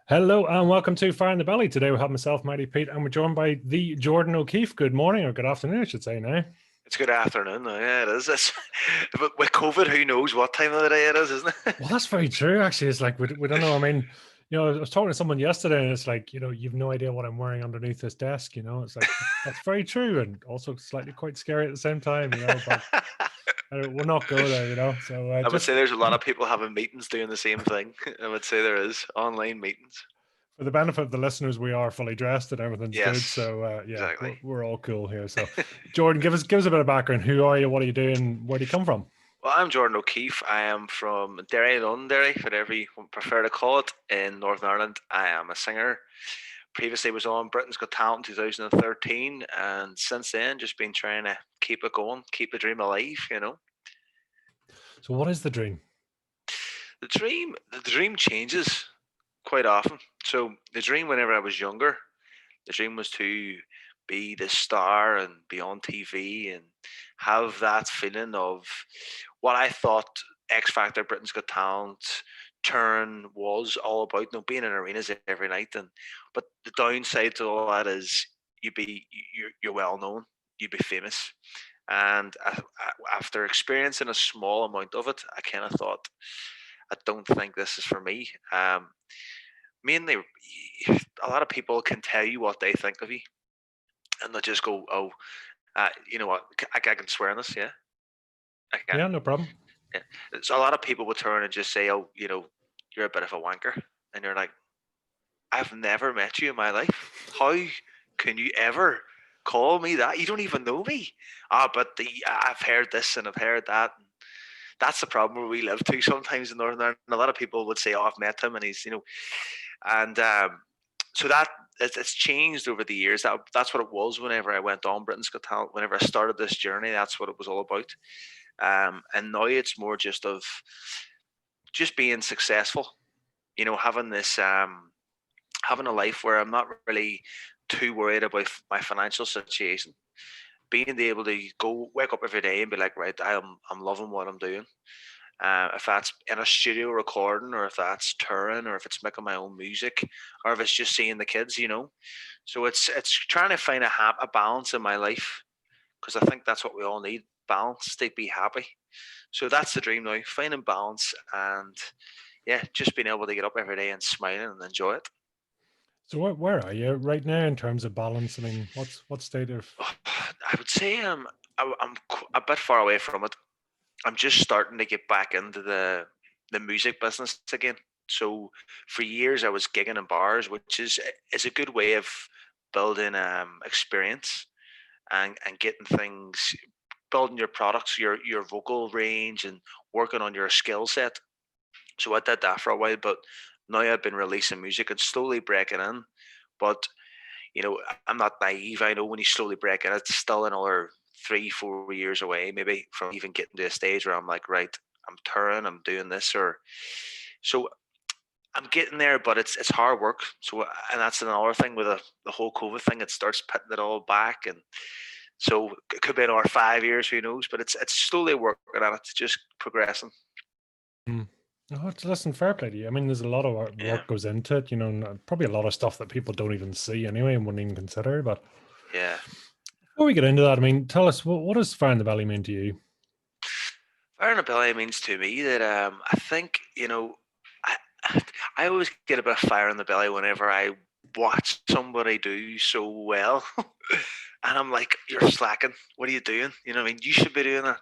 Hello and welcome to Fire in the Belly. Today we have myself, Mighty Pete, and we're joined by the Jordan OKeefe. Good morning or good afternoon, I should say now. It's good afternoon. Yeah, it is. But with COVID, who knows what time of the day it is, isn't it? Well, that's very true, actually. It's like, we don't know. I mean, I was talking to someone yesterday and it's like, you've no idea what I'm wearing underneath this desk. It's like, that's very true. And also slightly quite scary at the same time, but we'll not go there. So I would just say there's a lot of people having meetings doing the same thing. I would say there is online meetings. for the benefit of the listeners, we are fully dressed and everything's good. Yes, So yeah, exactly. we're all cool here. So Jordan, give us a bit of background. Who are you? What are you doing? Where do you come from? Well, I'm Jordan OKeefe. I am from Derry, Londonderry, whatever you prefer to call it, in Northern Ireland. I am a singer. Previously was on Britain's Got Talent in 2013, and since then just been trying to keep it going, keep the dream alive. So what is the dream? The dream changes quite often. So the dream whenever I was younger, the dream was to be the star and be on TV and have that feeling of what I thought X Factor, Britain's Got Talent, turn was all about. Being in arenas every night, but the downside to all that is you're well known, you'd be famous, and after experiencing a small amount of it, I kind of thought, I don't think this is for me. Mainly, a lot of people can tell you what they think of you, and they'll just go, "Oh, you know what? I can swear on this, yeah, I can." Yeah, no problem. Yeah. So a lot of people will turn and just say, "Oh, you're a bit of a wanker," and you're like, "I've never met you in my life. How can you ever call me that? You don't even know me." But I've heard this and I've heard that. That's the problem where we live too. Sometimes in Northern Ireland, a lot of people would say, "Oh, I've met him, and he's." And so that it's changed over the years. That's what it was whenever I went on Britain's Got Talent. Whenever I started this journey, that's what it was all about. And now it's more just of just being successful. Having this having a life where I'm not really too worried about my financial situation. Being able to go wake up every day and be like, right, I'm loving what I'm doing. If that's in a studio recording, or if that's touring, or if it's making my own music, or if it's just seeing the kids. So it's trying to find a balance in my life, because I think that's what we all need: balance, to be happy. So that's the dream now: finding balance, and yeah, just being able to get up every day and smiling and enjoy it. So where are you right now in terms of balance? I mean, what state of? I would say I'm a bit far away from it. I'm just starting to get back into the music business again. So for years I was gigging in bars, which is a good way of building experience, and getting things, building your products, your vocal range, and working on your skill set. So I did that for a while, but now I've been releasing music and slowly breaking in. But I'm not naive. I know when you slowly break in, it's still another 3, 4 years away, maybe, from even getting to a stage where I'm like, right, I'm touring, I'm doing this, or so I'm getting there, but it's hard work. So, and that's another thing with the whole COVID thing. It starts putting it all back, and so it could be another 5 years, who knows? But it's slowly working on it, just progressing. Hmm. Oh, listen, fair play to you. I mean, there's a lot of Yeah, work goes into it, and probably a lot of stuff that people don't even see anyway and wouldn't even consider. But yeah. before we get into that, I mean, tell us what does Fire in the Belly mean to you? Fire in the belly means to me that I think I I always get a bit of fire in the belly whenever I watch somebody do so well, and I'm like, "You're slacking. What are you doing? You know what I mean? You should be doing that."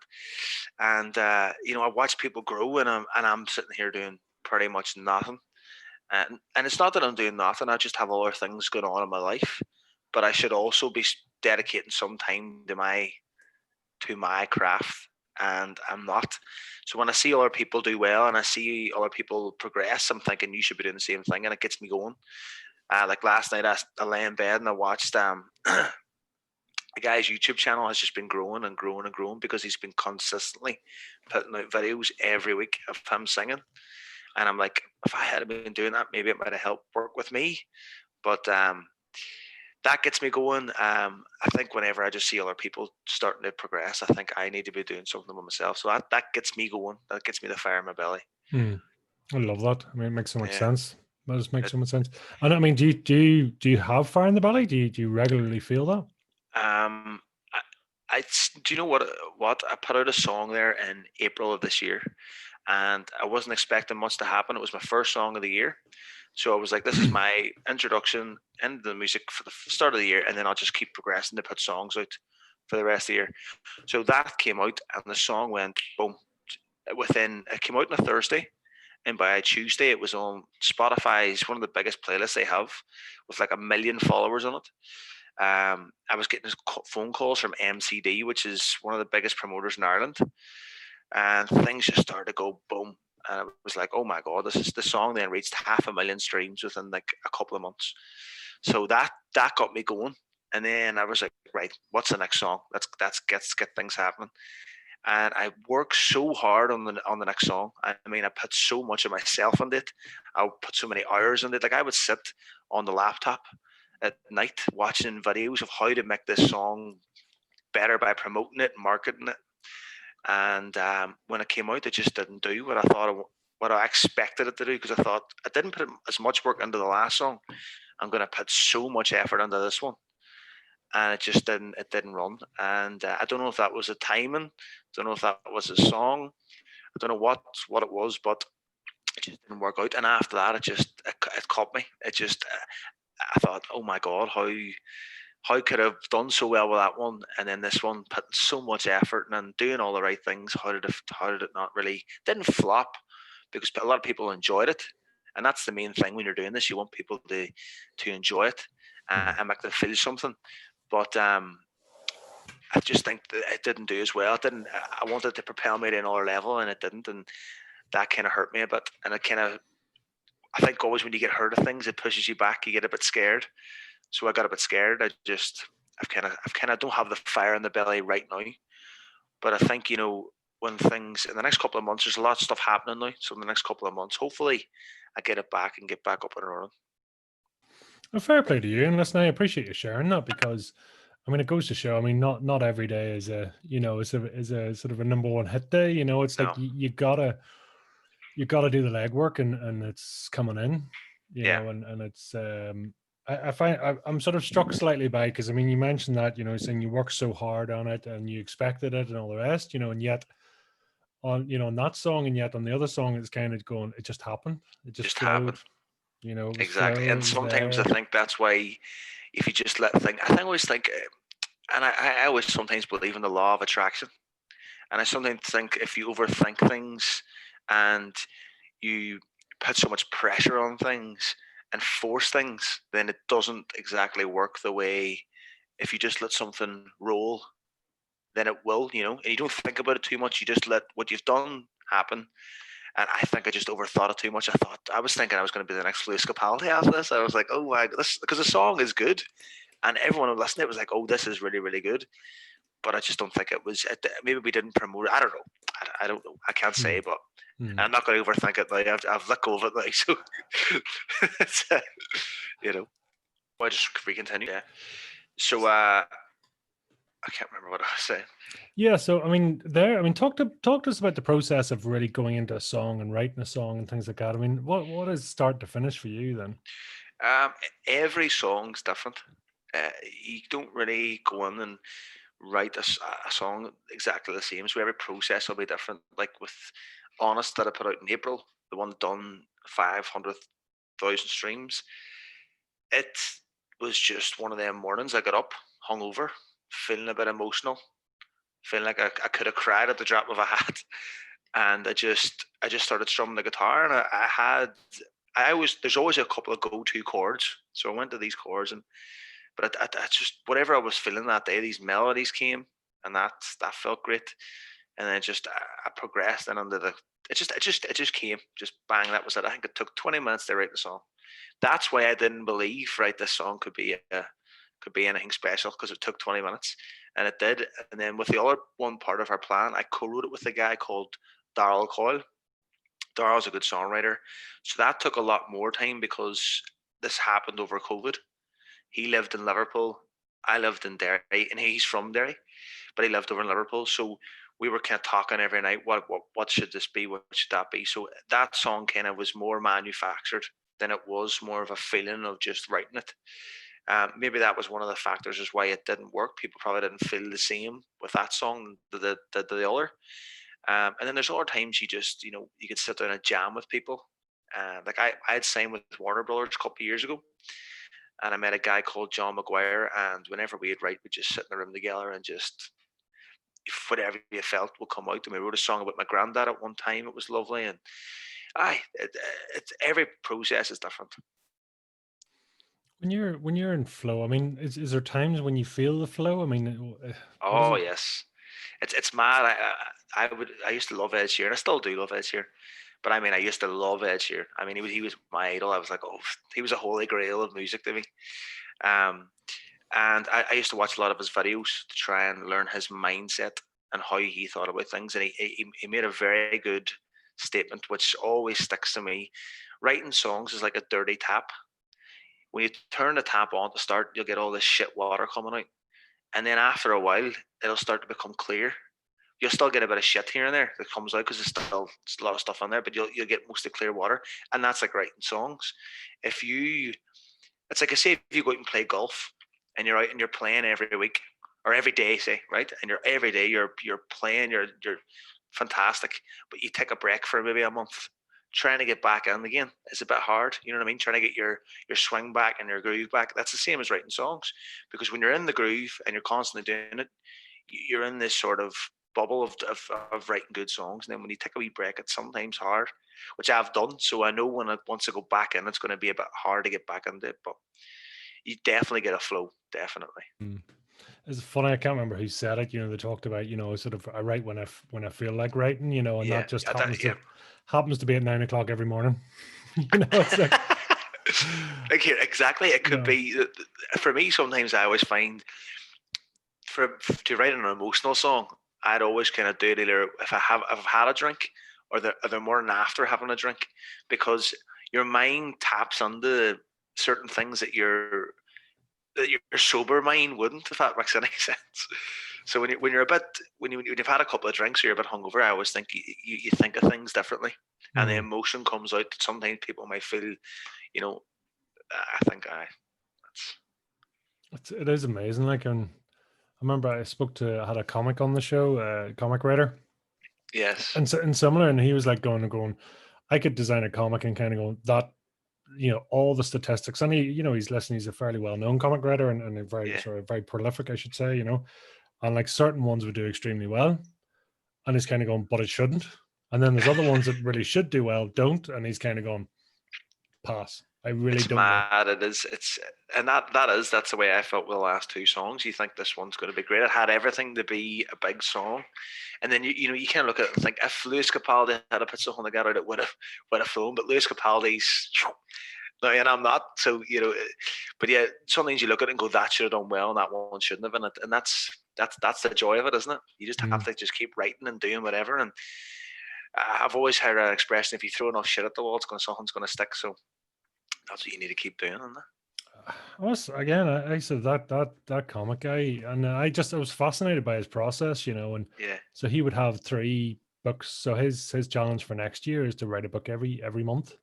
And I watch people grow, and I'm sitting here doing pretty much nothing. And it's not that I'm doing nothing. I just have other things going on in my life, but I should also be dedicating some time to my craft, and I'm not. So when I see other people do well and I see other people progress, I'm thinking you should be doing the same thing, and it gets me going. Like last night, I lay in bed and I watched the guy's YouTube channel has just been growing and growing and growing, because he's been consistently putting out videos every week of him singing. And I'm like, if I had been doing that, maybe it might have helped work with me. But that gets me going. I think whenever I just see other people starting to progress, I think I need to be doing something with myself. So that gets me going. That gets me the fire in my belly. Hmm. I love that. I mean, it makes so much Yeah. sense. That just makes It, so much sense. And I mean, do you have fire in the belly? Do you regularly feel that? um, do you know what? What I put out a song there in April of this year, and I wasn't expecting much to happen. It was my first song of the year, so I was like, "This is my introduction into the music for the start of the year, and then I'll just keep progressing to put songs out for the rest of the year." So that came out, and the song went boom. It came out on a Thursday, and by Tuesday it was on Spotify's one of the biggest playlists they have, with like 1 million followers on it. I was getting phone calls from MCD, which is one of the biggest promoters in Ireland, and things just started to go boom. And it was like, oh my god, this is the song. Then reached 500,000 streams within like a couple of months. So that got me going. And then I was like, right, what's the next song? Let's get things happening. And I worked so hard on the next song. I mean, I put so much of myself into it. I would put so many hours in it. Like I would sit on the laptop at night watching videos of how to make this song better by promoting it, marketing it. And when it came out, it just didn't do what I expected it to do, because I thought I didn't put as much work into the last song. I'm going to put so much effort into this one, and it just didn't. It didn't run, and I don't know if that was a timing. I don't know if that was a song. I don't know what it was, but it just didn't work out. And after that, it caught me. It just I thought, oh my god, how could I have done so well with that one, and then this one putting so much effort and doing all the right things? How did it not really didn't flop? Because a lot of people enjoyed it, and that's the main thing when you're doing this. You want people to enjoy it and make them feel something. But I just think that it didn't do as well. It didn't. I wanted to propel me to another level, and it didn't, and that kind of hurt me a bit. And it kind of, I think always when you get hurt of things, it pushes you back. You get a bit scared. So I got a bit scared. I've kind of don't have the fire in the belly right now. But I think, when things in the next couple of months, there's a lot of stuff happening now. So in the next couple of months, hopefully, I get it back and get back up and running. A fair play to you, and listen, I appreciate you sharing that because, I mean, it goes to show. I mean, not every day is a sort of a number one hit day. It's like No, you gotta do the legwork, and it's coming in. yeah, And it's I find I'm sort of struck slightly by, because I mean, you mentioned that, saying you worked so hard on it and you expected it and all the rest, and yet on that song, and yet on the other song, it's kind of going, it just happened, it just just flowed. happened. It was Exactly. flow, And it was sometimes I there. think that's why if you just I always think, and I always sometimes believe in the law of attraction. And I sometimes think if you overthink things and you put so much pressure on things and force things, then it doesn't exactly work the way if you just let something roll, then it will, and you don't think about it too much. You just let what you've done happen. And I think I just overthought it too much. I was thinking I was going to be the next Luis Capaldi after this. I was like, oh my, this because the song is good, and everyone who listened to it was like, oh, this is really really good. But I just don't think it was. Maybe we didn't promote it. I don't know. I don't know. I can't say, but Hmm. I'm not going to overthink it now. I've let go of it now, so it's, you know. I just recontinue. Yeah. So I can't remember what I was saying. Yeah, so I mean, talk to us about the process of really going into a song and writing a song and things like that. I mean, what is start to finish for you then? Um, every song's different. You don't really go in and write a song exactly the same. So every process will be different. Like with Honest that I put out in April, the one done 500,000 streams. It was just one of them mornings I got up, hungover, feeling a bit emotional, feeling like I could have cried at the drop of a hat. And I just started strumming the guitar, and I always there's always a couple of go-to chords. So I went to these chords, and but I just whatever I was feeling that day, these melodies came, and that felt great. And then just I progressed, and under the it just came, just bang, that was it. I think it took 20 minutes to write the song. That's why I didn't believe, right, this song could be anything special, because it took 20 minutes, and it did. And then with the other one part of our plan, I co-wrote it with a guy called Darrell Coyle. Darrell's a good songwriter, so that took a lot more time because this happened over COVID. He lived in Liverpool, I lived in Derry, and he's from Derry, but he lived over in Liverpool. So we were kind of talking every night. What should this be? What should that be? So that song kind of was more manufactured than it was more of a feeling of just writing it. Maybe that was one of the factors as why it didn't work. People probably didn't feel the same with that song the other. And then there's other times you just, you could sit down and jam with people. Like I had signed with Warner Brothers a couple of years ago, and I met a guy called John McGuire, and whenever we'd write, we'd just sit in the room together and just whatever you felt will come out. And we wrote a song about my granddad at one time. It was lovely, and it's every process is different. When you're in flow, I mean, is there times when you feel the flow? I mean, what is Oh it? yes, it's mad. I used to love Ed Sheeran. I still do love Ed Sheeran, but I mean, I used to love Ed Sheeran. I mean, he was my idol. I was like, oh, he was a holy grail of music to me. Um, and I used to watch a lot of his videos to try and learn his mindset and how he thought about things. And he made a very good statement, which always sticks to me. Writing songs is like a dirty tap. When you turn the tap on to start, you'll get all this shit water coming out. And then after a while, it'll start to become clear. You'll still get a bit of shit here and there that comes out because there's a lot of stuff on there, but you'll get mostly clear water. And that's like writing songs. It's like I say, if you go out and play golf and you're out and you're playing every week or every day, say, right? And every day you're playing, you're fantastic, but you take a break for maybe a month. Trying to get back in again is a bit hard. You know what I mean? Trying to get your swing back and your groove back. That's the same as writing songs, because when you're in the groove and you're constantly doing it, you're in this sort of bubble of writing good songs. And then when you take a wee break, it's sometimes hard, which I've done. So I know once I go back in, it's going to be a bit hard to get back into it. But you definitely get a flow, definitely. It's funny. I can't remember who said it. They talked about, sort of I write when I feel like writing, and Yeah, that just yeah. happens to be at 9 o'clock every morning. It's like Like here, exactly. It could no. be for me. Sometimes I always find to write an emotional song, I'd always kind of do it either if I've had a drink or the morning after having a drink, because your mind taps into certain things that your sober mind wouldn't, if that makes any sense. So when you've had a couple of drinks or you're a bit hungover, I always think you think of things differently, and the emotion comes out. Sometimes people might feel, I think it is amazing. Like, I remember I had a comic on the show, comic writer, yes, and similar, and he was like going, I could design a comic and kind of go that, all the statistics, and he's a fairly well-known comic writer and a very yeah, sort of very prolific, I should say, and like certain ones would do extremely well, and he's kind of going, but it shouldn't. And then there's other ones that really should do well, don't, and he's kind of going, pass. I really it's don't know. mad. It is. And that's the way I felt with the last two songs. You think this one's going to be great. It had everything to be a big song, and then you kind of look at it and think if Lewis Capaldi had put something together, it would have flown. But Lewis Capaldi's no, and I'm not. So but yeah, sometimes you look at it and go, that should have done well, and that one shouldn't have. And that's the joy of it, isn't it? You just have to just keep writing and doing whatever. And I've always heard an expression: if you throw enough shit at the wall, something's going to stick. So that's what you need to keep doing, isn't it? Again, I said that comic guy, and I was fascinated by his process, and Yeah. so he would have 3 books. So his challenge for next year is to write a book every month.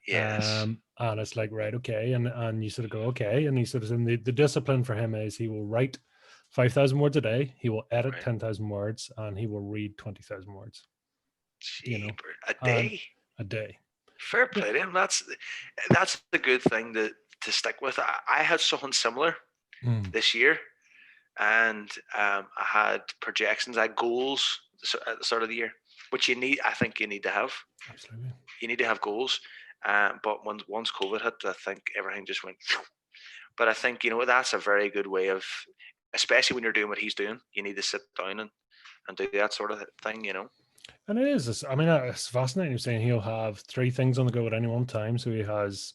Yes. And it's like, right, okay, and you sort of go, okay, and he sort of, and the discipline for him is he will write 5,000 words a day, he will edit Right. 10,000 words, and he will read 20,000 words. A day. A day. Fair play to him. That's the good thing to stick with. I had something similar this year, and I had projections, I had goals at the start of the year, which I think you need to have. Absolutely. You need to have goals. But once COVID hit, I think everything just went. But I think that's a very good way of, especially when you're doing what he's doing, you need to sit down and do that sort of thing. And it is. I mean, it's fascinating. You're saying he'll have 3 things on the go at any one time. So he has,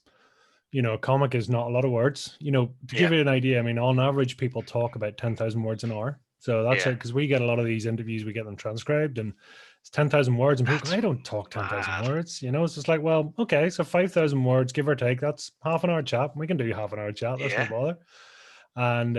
a comic is not a lot of words. To give you an idea, I mean, on average, people talk about 10,000 words an hour. So that's it, because we get a lot of these interviews, we get them transcribed, and it's 10,000 words, and people go, I don't talk 10,000 words. It's just like, well, okay, so 5,000 words, give or take, that's half an hour chat. We can do half an hour chat. That's no bother. And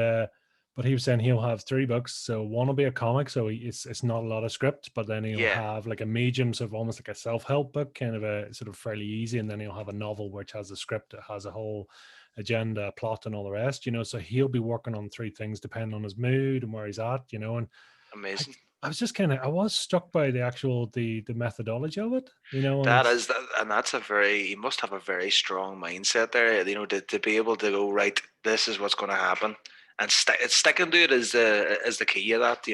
But he was saying he'll have 3 books. So one will be a comic, so it's not a lot of script, but then he'll Yeah. have like a medium, so almost like a self-help book, kind of a sort of fairly easy, and then he'll have a novel which has a script, that has a whole agenda, plot, and all the rest. So he'll be working on 3 things depending on his mood and where he's at. And I, Amazing. I was just I was struck by the methodology of it. And That it's is that, and that's you must have a very strong mindset there. To be able to go, right, this is what's going to happen, and sticking to it is the key of that.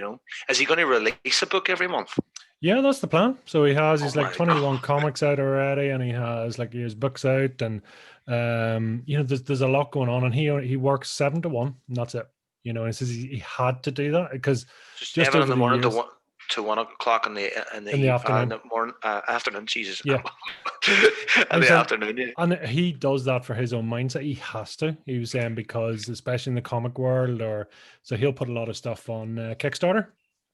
Is he going to release a book every month? Yeah, that's the plan. So he's Oh like my 21 god! comics out already, and he has books out, and there's a lot going on, and he works 7 to 1, and that's it. And he says he had to do that because Just just seven in over the the morning to years 1 o'clock in the in afternoon. the morning afternoon. Jesus, Yeah. in And he the said, afternoon. Yeah. and he does that for his own mindset. He has to. He was saying because, especially in the comic world, so he'll put a lot of stuff on Kickstarter.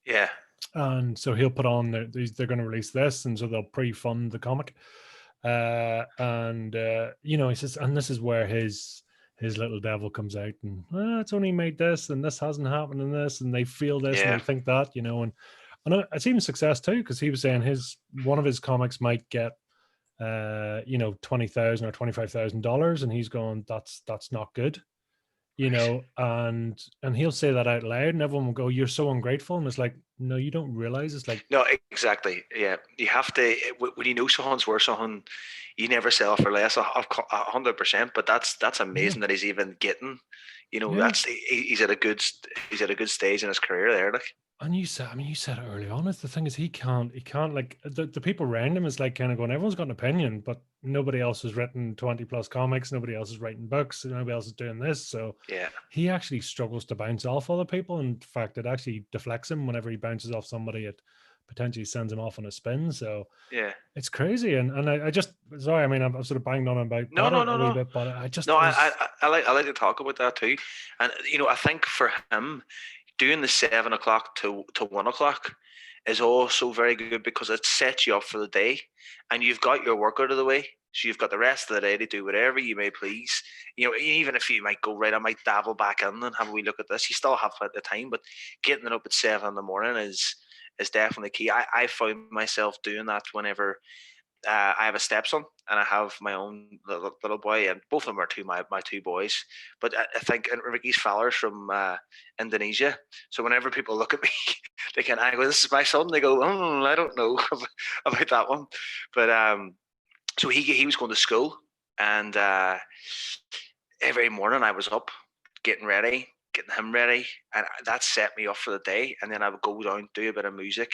Yeah. And so he'll put on they're going to release this, and so they'll pre-fund the comic. He says, and this is where his little devil comes out, and it's only made this, and this hasn't happened, and this, and they feel this, and Yeah. they think that, and it's even success too, because he was saying one of his comics might get $20,000 or $25,000, and he's going, that's not good. And he'll say that out loud, and everyone will go, "You're so ungrateful." And it's like, no, you don't realize. It's like, No, exactly. Yeah, you have to when you know someone's worth something, you never sell for less. 100%. But that's amazing that he's even getting. yeah. That's he's at a good stage in his career there. Like, And you said it early on. Is the thing is he can't like the people around him is like kind of going, everyone's got an opinion, but nobody else has written 20 plus comics. Nobody else is writing books. Nobody else is doing this. So yeah, he actually struggles to bounce off other people. In fact, it actually deflects him whenever he bounces off somebody. It potentially sends him off on a spin. So yeah. it's crazy. And I just, sorry, I mean, I'm sort of banged on about No, that no, a no, wee no. bit, but I No, just, it was, I like to talk about that too, and I think for him doing the 7 o'clock to 1 o'clock is also very good because it sets you up for the day, and you've got your work out of the way, so you've got the rest of the day to do whatever you may please. Even if you might go, right, I might dabble back in and have a wee look at this. You still have the time, but getting it up at 7 in the morning is definitely key. I found myself doing that whenever I have a stepson and I have my own little boy, and both of them are my 2 boys. But I think Ricky's fellas from Indonesia. So whenever people look at me, I go, "This is my son." They go, "I don't know about that one." But so he was going to school, and every morning I was up, getting ready, getting him ready, and that set me up for the day. And then I would go down, do a bit of music,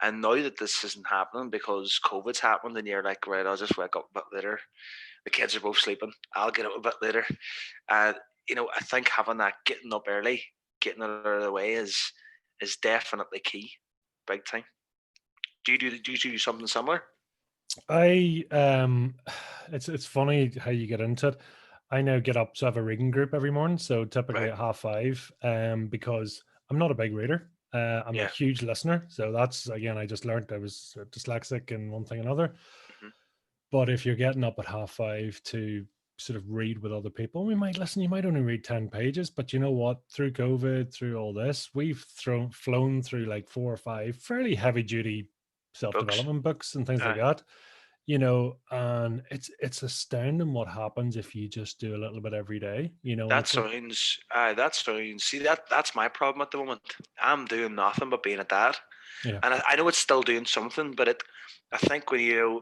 and now that this isn't happening because COVID's happened, and you're like, right, I'll just wake up a bit later. The kids are both sleeping. I'll get up a bit later. And I think having that getting up early, getting it out of the way is definitely key, big time. Do you do something similar? I it's funny how you get into it. I now get up, so I have a reading group every morning, so typically Right. at 5:30, because I'm not a big reader. I'm a Yeah. huge listener, so that's, again, I just learned I was dyslexic and one thing and another. Hmm. But if you're getting up at 5:30 to sort of read with other people, you might only read 10 pages, but you know what? Through COVID, through all this, we've flown through like 4 or 5 fairly heavy duty Books. self-development books and things like that. And it's astounding what happens if you just do a little bit every day. And That it's like, sounds. That sounds. See, that's my problem at the moment. I'm doing nothing but being a dad, yeah, and I know it's still doing something, but I think when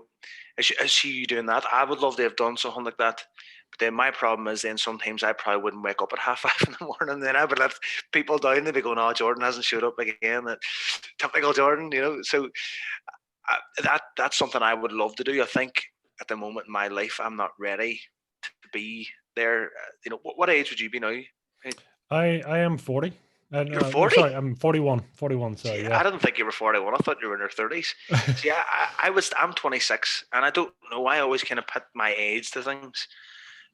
I see you doing that, I would love to have done something like that. But then my problem is then sometimes I probably wouldn't wake up at 5:30 in the morning. Then I would let people down. They'd be going, "Oh, Jordan hasn't showed up again." That typical Jordan. So that's something I would love to do. I think at the moment in my life, I'm not ready to be there. What age would you be now? I am 40. You're No, 40? sorry, I'm 41. 41. See, Sorry, I yeah. didn't think you were 41. I thought you were in your 30s. See, I'm 26, and I don't know. I always kind of put my age to things.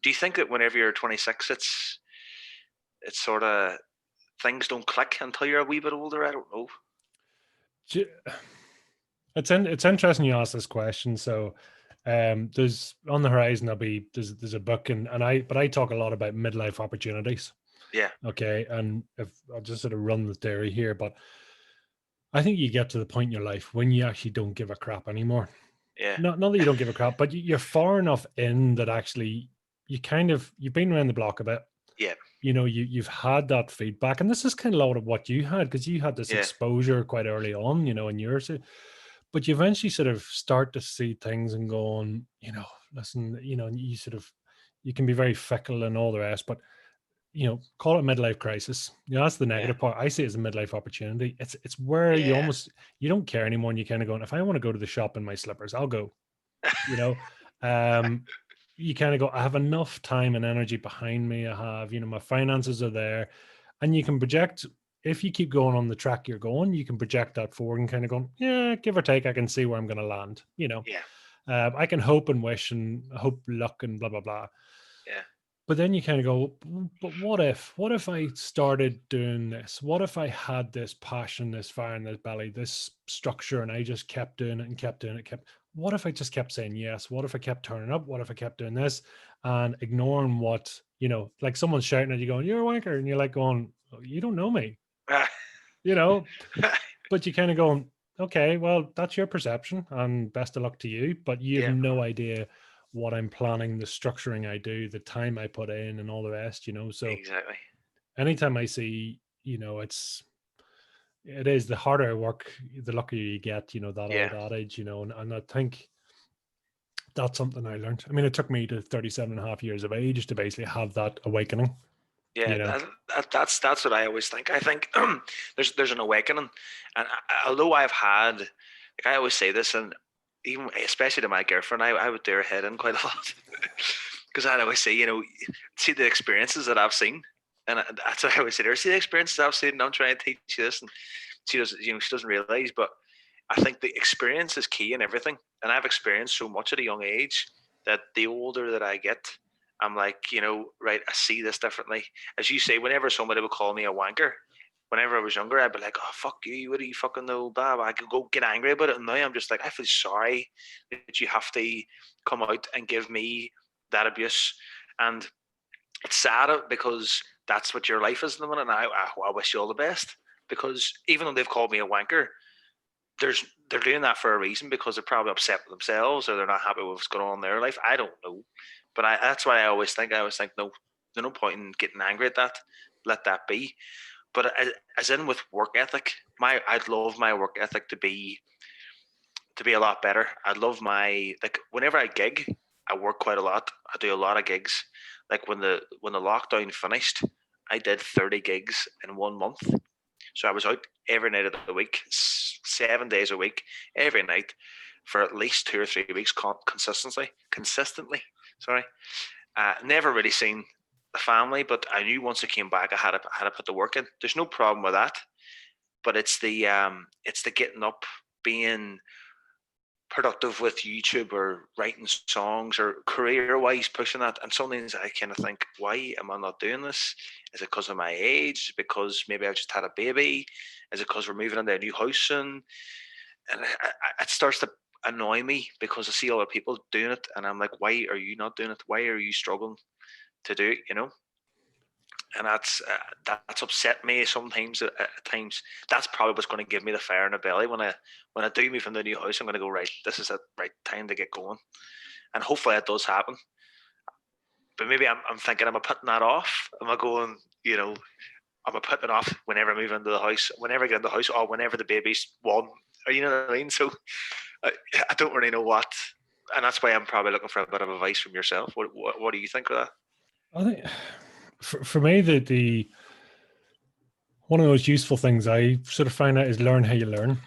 Do you think that whenever you're 26, it's sort of things don't click until you're a wee bit older? I don't know. J- It's interesting you ask this question. So, there's on the horizon. There's a book, and I talk a lot about midlife opportunities. Yeah. Okay. And if I'll just sort of run the theory here, but I think you get to the point in your life when you actually don't give a crap anymore. Yeah. Not that you don't give a crap, but you're far enough in that actually you've been around the block a bit. Yeah. You've had that feedback, and this is kind of a lot of what you had, because you had this Yeah. exposure quite early on, in yours. But you eventually sort of start to see things and go on, listen, and you can be very fickle and all the rest, but call it midlife crisis. That's the Yeah. negative part. I see it as a midlife opportunity. It's where Yeah. you don't care anymore, and you kind of going, if I want to go to the shop in my slippers, I'll go. You know, um, you kind of go, I have enough time and energy behind me. I have, my finances are there, and you can project. If you keep going on the track you're going, you can project that forward and kind of going, yeah, give or take, I can see where I'm going to land. Yeah. I can hope and wish and hope, luck, and blah blah blah. Yeah. But then you kind of go, but what if I started doing this? What if I had this passion, this fire in this belly, this structure, and I just kept doing it and kept doing it, what if I just kept saying yes? What if I kept turning up? What if I kept doing this and ignoring what, like someone's shouting at you going, you're a wanker. And you're like going, "Oh, you don't know me, you know, but you kind of going, okay, well, that's your perception and best of luck to you. But you have Yeah. no idea what I'm planning, the structuring I do, the time I put in, and all the rest, So Exactly. anytime I see, it is the harder I work, the luckier you get, that Yeah. old adage, and I think that's something I learned. I mean, it took me to 37 and a half years of age to basically have that awakening, Yeah, that's what I always think. I think there's an awakening, and although I've had, like I always say this, and even especially to my girlfriend, I would do her head in quite a lot because I'd always say, see the experiences that I've seen, and that's what I always say to her. See the experiences I've seen, and I'm trying to teach you this, and she doesn't, she doesn't realize, but I think the experience is key in everything, and I've experienced so much at a young age that the older that I get, I'm like, right, I see this differently. As you say, whenever somebody would call me a wanker, whenever I was younger, I'd be like, oh, fuck you, what do you fucking know? Blah, blah. I could go get angry about it. And now I'm just like, I feel sorry that you have to come out and give me that abuse. And it's sad because that's what your life is in the minute. And I wish you all the best, because even though they've called me a wanker, they're doing that for a reason, because they're probably upset with themselves or they're not happy with what's going on in their life. I don't know. But that's why I always think, no, there's no point in getting angry at that. Let that be. But as in with work ethic, I'd love my work ethic to be a lot better. I'd love like whenever I gig, I work quite a lot. I do a lot of gigs. Like when the lockdown finished, I did 30 gigs in 1 month. So I was out every night of the week, 7 days a week, every night for at least 2 or 3 weeks consistently. Sorry. Never really seen the family, but I knew once I came back, I had to put the work in. There's no problem with that, but it's the getting up, being productive with YouTube or writing songs or career-wise pushing that. And sometimes I kind of think, why am I not doing this? Is it because of my age? Because maybe I've just had a baby? Is it because we're moving into a new house soon? And it starts to annoy me because I see other people doing it, and I'm like, why are you not doing it? Why are you struggling to do it? And that's upset me sometimes. At times, that's probably what's going to give me the fire in the belly when I do move into the new house. I'm going to go, right, this is it, right time to get going, and hopefully it does happen. But maybe I'm thinking, am I putting that off? Am I going, am I putting it off whenever I move into the house, whenever I get into the house, or whenever the baby's one? Or you know what I mean? So I don't really know what, and that's why I'm probably looking for a bit of advice from yourself. What do you think of that? I think for me, the one of the most useful things I sort of find out is learn how you learn.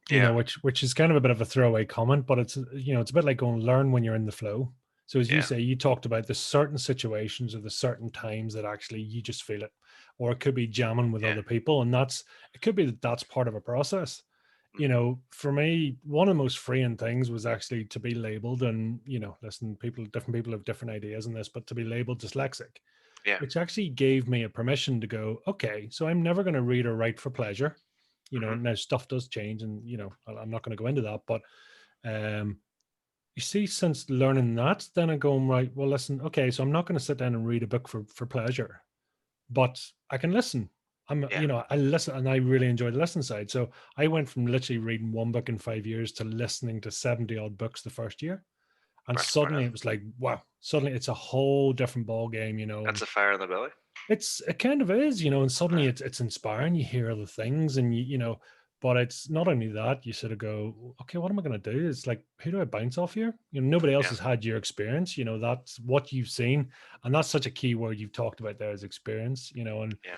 Yeah, Which is kind of a bit of a throwaway comment, but it's it's a bit like going learn when you're in the flow. So as you yeah, say, you talked about the certain situations or the certain times that actually you just feel it, or it could be jamming with yeah, other people, and it could be that's part of a process. mm-hmm. For me, one of the most freeing things was actually to be labeled, and listen, different people have different ideas in this, but to be labeled dyslexic, Yeah, which actually gave me a permission to go, okay, so I'm never going to read or write for pleasure. mm-hmm. Now stuff does change, and I'm not going to go into that, but um, you see, since learning that, then I'm going, right, well, listen, okay, so I'm not going to sit down and read a book for pleasure, but I can listen. Yeah. I listen, and I really enjoy the listen side. So I went from literally reading one book in 5 years to listening to 70 odd books the first year. And That's suddenly brilliant. it was like, wow, suddenly it's a whole different ball game, That's and a fire in the belly. it kind of is, and suddenly Uh, it's inspiring. You hear other things, and but it's not only that. You sort of go, okay, what am I going to do? It's like, who do I bounce off here? Nobody else yeah. has had your experience. That's what you've seen, and that's such a key word you've talked about there is experience. And Yeah.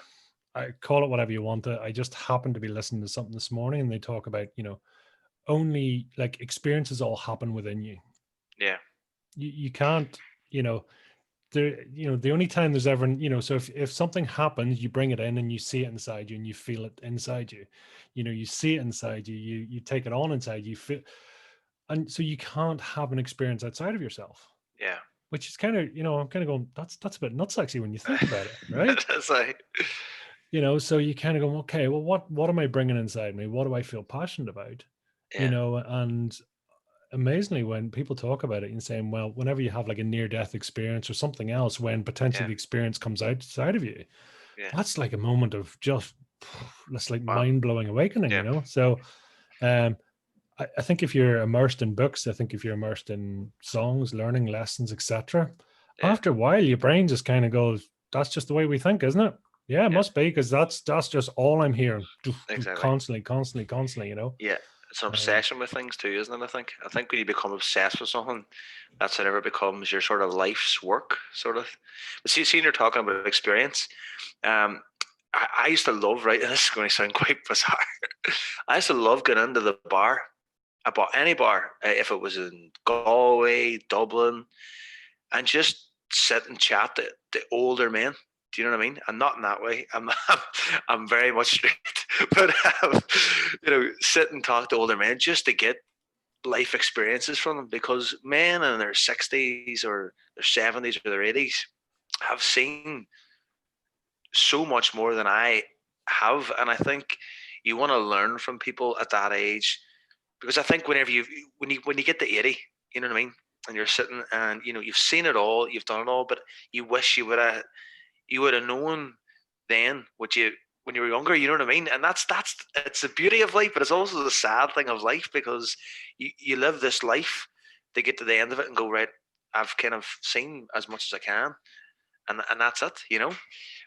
I call it whatever you want. I just happened to be listening to something this morning, and they talk about, only like experiences all happen within you. Yeah. You can't, the only time there's ever, so if something happens, you bring it in and you see it inside you and you feel it inside you. You see it inside you, you take it on inside you, feel, and so you can't have an experience outside of yourself, Yeah. which is kind of, I'm kind of going, that's a bit nuts actually when you think about it, right? That's like, So you kind of go, okay, well, what am I bringing inside me? What do I feel passionate about? yeah. And amazingly, when people talk about it and saying, well, whenever you have like a near death experience or something else, when potentially Yeah. the experience comes outside of you, Yeah. that's like a moment of just that's like Wow. mind-blowing awakening, Yeah. So um I think if you're immersed in books, I think if you're immersed in songs, learning lessons, etc., Yeah. after a while your brain just kind of goes, that's just the way we think, isn't it? Yeah, it Yeah. must be, because that's just all I'm hearing. Exactly. Constantly, constantly, constantly, Yeah. It's an um, obsession with things too, isn't it? I think when you become obsessed with something, that's whenever it becomes your sort of life's work, sort of. But see, you're talking about experience. Um, I used to love, right, and this is going to sound quite bizarre. I used to love going into the bar, about any bar, if it was in Galway, Dublin, and just sit and chat to older men. Do you know what I mean? And not in that way. I'm very much straight, but sit and talk to older men just to get life experiences from them, because men in their 60s or their 70s or their 80s have seen so much more than I have, and I think you want to learn from people at that age, because I think when you get to 80, you know what I mean, and you're sitting and you've seen it all, you've done it all, but you wish you would have known then what you when you were younger, you know what I mean? And that's it's the beauty of life, but it's also the sad thing of life, because you live this life to get to the end of it and go, right, I've kind of seen as much as I can, and that's it.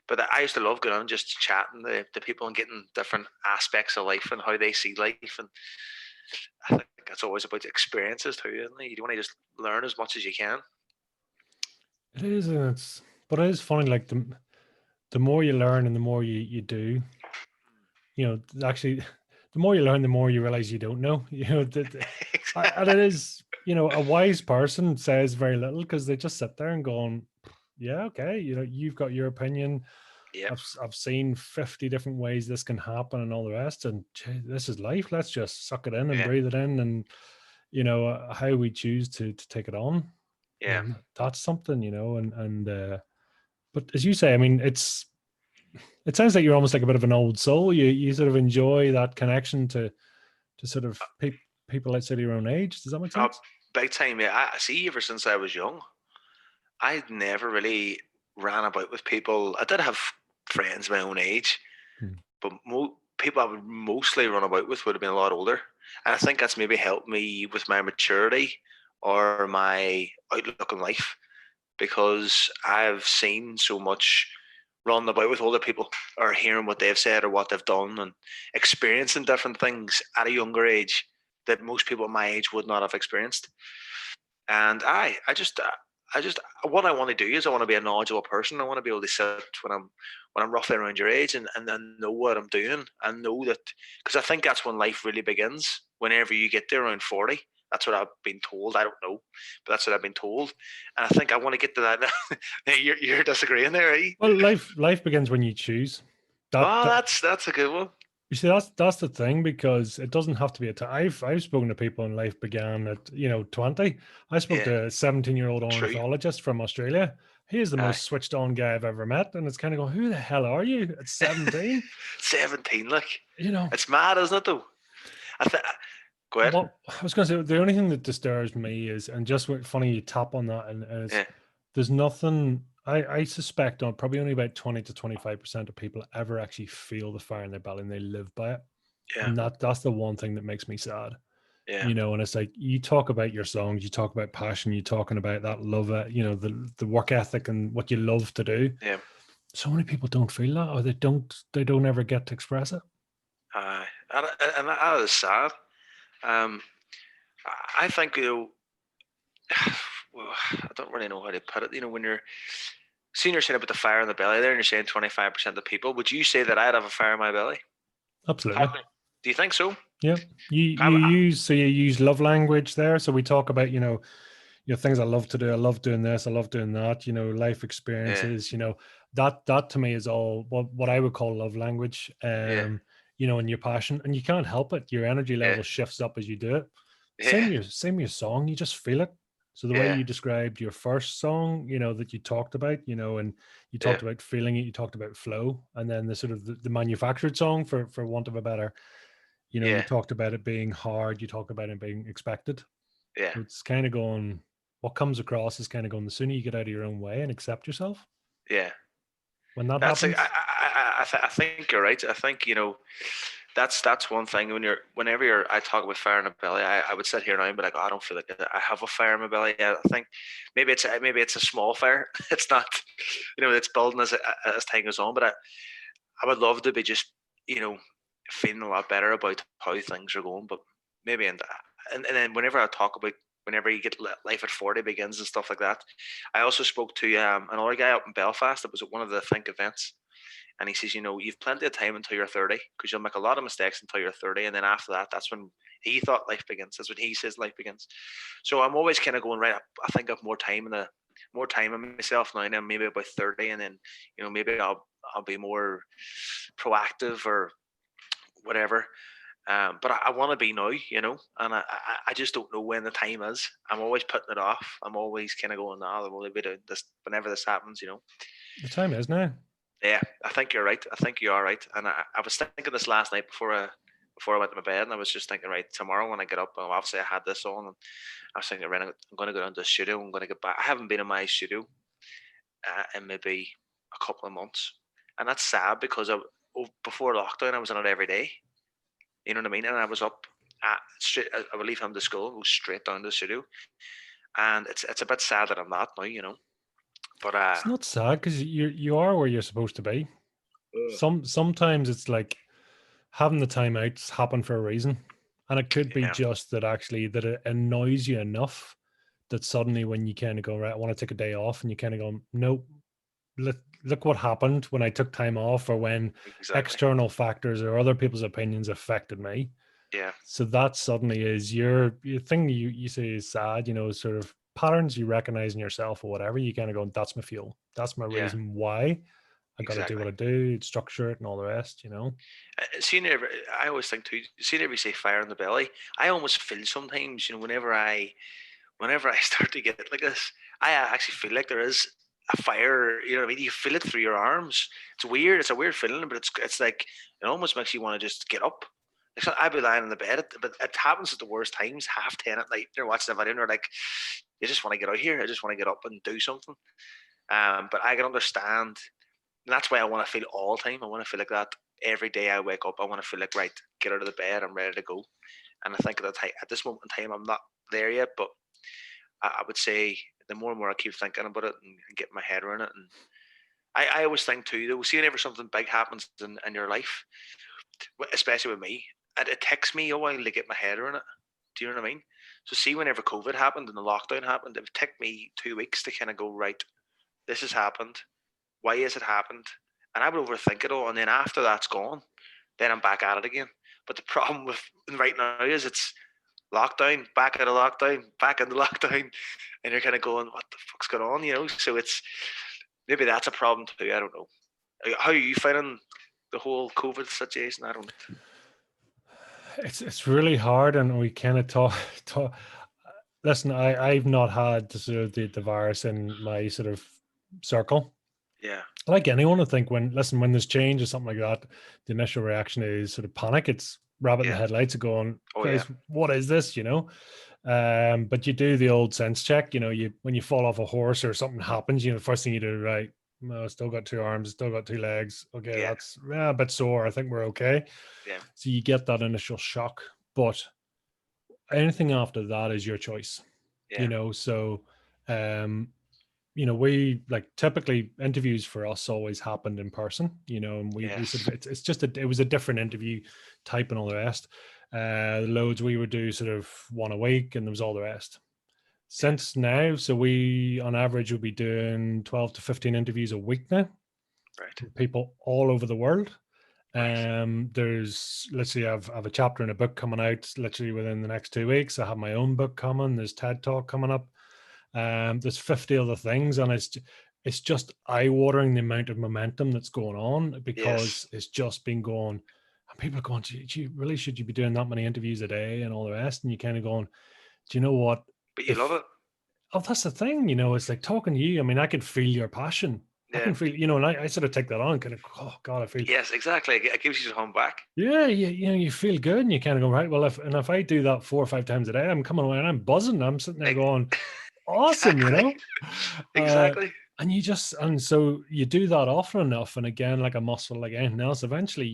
But I used to love going on and just chatting to people and getting different aspects of life and how they see life. And I think it's always about experiences too, isn't it? You want to just learn as much as you can. it is, and but it is funny. Like the more you learn and the more you do, actually, the more you learn, the more you realize you don't know. And it is, a wise person says very little because they just sit there and going, yeah, okay, you've got your opinion. Yep. I've seen 50 different ways this can happen and all the rest, and gee, this is life. Let's just suck it in and Yeah. breathe it in, and how we choose to take it on. Yeah. That's something, and but as you say, I mean, it sounds like you're almost like a bit of an old soul. You sort of enjoy that connection to sort of people outside of your own age. Does that make Uh, sense? Big time. Yeah. I see. Ever since I was young, I never really ran about with people. I did have friends my own age, Hmm. but people I would mostly run about with would have been a lot older. And I think that's maybe helped me with my maturity or my outlook on life, because I've seen so much running about with older people, or hearing what they've said or what they've done, and experiencing different things at a younger age that most people at my age would not have experienced. And I just what I want to do is I want to be a knowledgeable person. I want to be able to sit when I'm roughly around your age, and then know what I'm doing, and know that, because I think that's when life really begins. Whenever you get there around 40, that's what I've been told. I don't know, but that's what I've been told, and I think I want to get to that. You're disagreeing there, eh? Well, life begins when you choose. Oh, That that's a good one. You see, that's the thing, because it doesn't have to be a time. I've spoken to people and life began at 20. I spoke Yeah, to a 17-year-old true. ornithologist from Australia. He is the Aye. most switched on guy I've ever met, and it's kind of going, who the hell are you at 17? 17, like, You know it's mad, isn't it? Though. I think. Go ahead. what I was going to say. The only thing that disturbs me is, and just funny you tap on that, and is Yeah, there's nothing. I suspect probably only about 20 to 25% of people ever actually feel the fire in their belly and they live by it. Yeah, And that's the one thing that makes me sad. yeah, You know, and it's like you talk about your songs, you talk about passion, you're talking about that love, you know, the work ethic and what you love to do. yeah. So many people don't feel that, or they don't ever get to express it. And that is sad. Um, I think, well, I don't really know how to put it. You know, when you're seeing you're saying about the fire in the belly there, and you're saying 25% of the people, would you say that I'd have a fire in my belly? Absolutely. Do you think so? Yeah. You I, use love language there. So we talk about, things I love to do. I love doing this. I love doing that. You know, life yeah, experiences. That to me is all what I would call love language. yeah, And your passion, and you can't help it. Your energy yeah, level shifts up as you do it. yeah, Same your song. You just feel it. So the way yeah, you described your first song, that you talked about, and you yeah, talked about feeling it, you talked about flow, and then the sort of the manufactured song, for want of a better, you yeah, talked about it being hard, you talked about it being expected. yeah, So it's kind of going, what comes across is kind of going, the sooner you get out of your own way and accept yourself, yeah. when that That's a, happens. I think you're right. I think that's one thing whenever I talk about fire in the belly, I would sit here now and be like, oh, I don't feel like I have a fire in my belly. I think maybe it's a small fire. It's not, it's building as time goes on. But I would love to be just you know feeling a lot better about how things are going. But maybe and then whenever I talk about whenever you get life at 40 begins and stuff like that, I also spoke to another guy up in Belfast that was at one of the Think events, and he says, you've plenty of time until you're 30 because you'll make a lot of mistakes until you're 30. And then after that, that's when he thought life begins. That's when he says life begins. So I'm always kind of going, right, I think I've more time in myself now, and maybe about 30. And then, maybe I'll be more proactive or whatever. But I want to be now, and I just don't know when the time is. I'm always putting it off. I'm always kind of going, no, we'll be doing this whenever this happens. The time is now. Yeah, I think you're right. I think you are right. And I was thinking this last night before I went to my bed, and I was just thinking, right, tomorrow when I get up, obviously I had this on, and I was thinking, right, I'm going to go down to the studio. I'm going to get back. I haven't been in my studio in maybe a couple of months, and that's sad because before lockdown I was in it every day. You know what I mean? And I was up straight. I would leave home to school, go straight down to the studio, and it's a bit sad that I'm not now. But It's not sad because you are where you're supposed to be. uh, Sometimes it's like having the timeouts happen for a reason, and it could be yeah, just that actually that it annoys you enough that suddenly when you kind of go, right, I want to take a day off, and you kind of go, nope, look what happened when I took time off, or when exactly. external factors or other people's opinions affected me. Yeah, So that suddenly is your thing. You say is sad, sort of patterns you recognize in yourself or whatever. You kind of go, that's my fuel, that's my yeah, reason why I got to do exactly. what I do, structure it and all the rest. Seeing every, I always think too. Seeing every say fire in the belly, I almost feel sometimes, whenever I start to get like this, I actually feel like there is a fire. You know what I mean? You feel it through your arms. It's weird. It's a weird feeling, but it's like it almost makes you want to just get up. Like so I'd be lying in the bed, but it happens at the worst times. 10:30 at night, they're watching the video, and they're like, "You just want to get out here. I just want to get up and do something." But I can understand. And that's why I want to feel all the time. I want to feel like that every day I wake up. I want to feel like, right, get out of the bed. I'm ready to go. And I think at this moment in time, I'm not there yet. But I would say the more and more I keep thinking about it and get my head around it. And I always think too, though, see whenever something big happens in your life, especially with me, it takes me a while to get my head around it. Do you know what I mean? So see, whenever COVID happened and the lockdown happened, it took me 2 weeks to kind of go, right, this has happened. Why has it happened? And I would overthink it all. And then after that's gone, then I'm back at it again. But the problem with right now is it's lockdown, back out of lockdown, back into lockdown. And you're kind of going, what the fuck's going on? So it's maybe that's a problem too. I don't know. How are you finding the whole COVID situation? I don't. It's really hard, and we kind of talk. Listen, I've not had the sort of the virus in my sort of circle. Yeah. Like anyone, I think when there's change or something like that, the initial reaction is sort of panic. It's rabbit in the Yeah. headlights of going, Oh, yeah. guys, what is this? But you do the old sense check, when you fall off a horse or something happens, the first thing you do, right? No, still got 2 arms, still got 2 legs. Okay, Yeah. that's a bit sore. I think we're okay. Yeah. So you get that initial shock, but anything after that is your choice. Yeah. So um we like typically interviews for us always happened in person, and we sort Yes. of it's just it was a different interview type and all the rest. The loads we would do sort of one a week, and there was all the rest. Yeah. Since now, so we on average will be doing 12 to 15 interviews a week now, Right. with people all over the world. Right. There's literally I've a chapter in a book coming out literally within the next 2 weeks. I have my own book coming. There's TED Talk coming up. There's 50 other things, and it's just eye-watering the amount of momentum that's going on, Yes. because it's just been going, and people are going, gee, really, should you be doing that many interviews a day and all the rest? And you kind of going, do you know what? But you love If it. Oh, that's the thing, it's like talking to you. I mean, I could feel your passion. I Yeah. can feel, and I sort of take that on, kind of, oh God, I feel, Yes, exactly. It gives you home back. yeah, you feel good, and you kind of go, right, well, if I do that 4 or 5 times a day, I'm coming away and I'm buzzing. I'm sitting there going, awesome, Exactly. uh, Exactly. and so you do that often enough, and again, like a muscle, like anything else, eventually,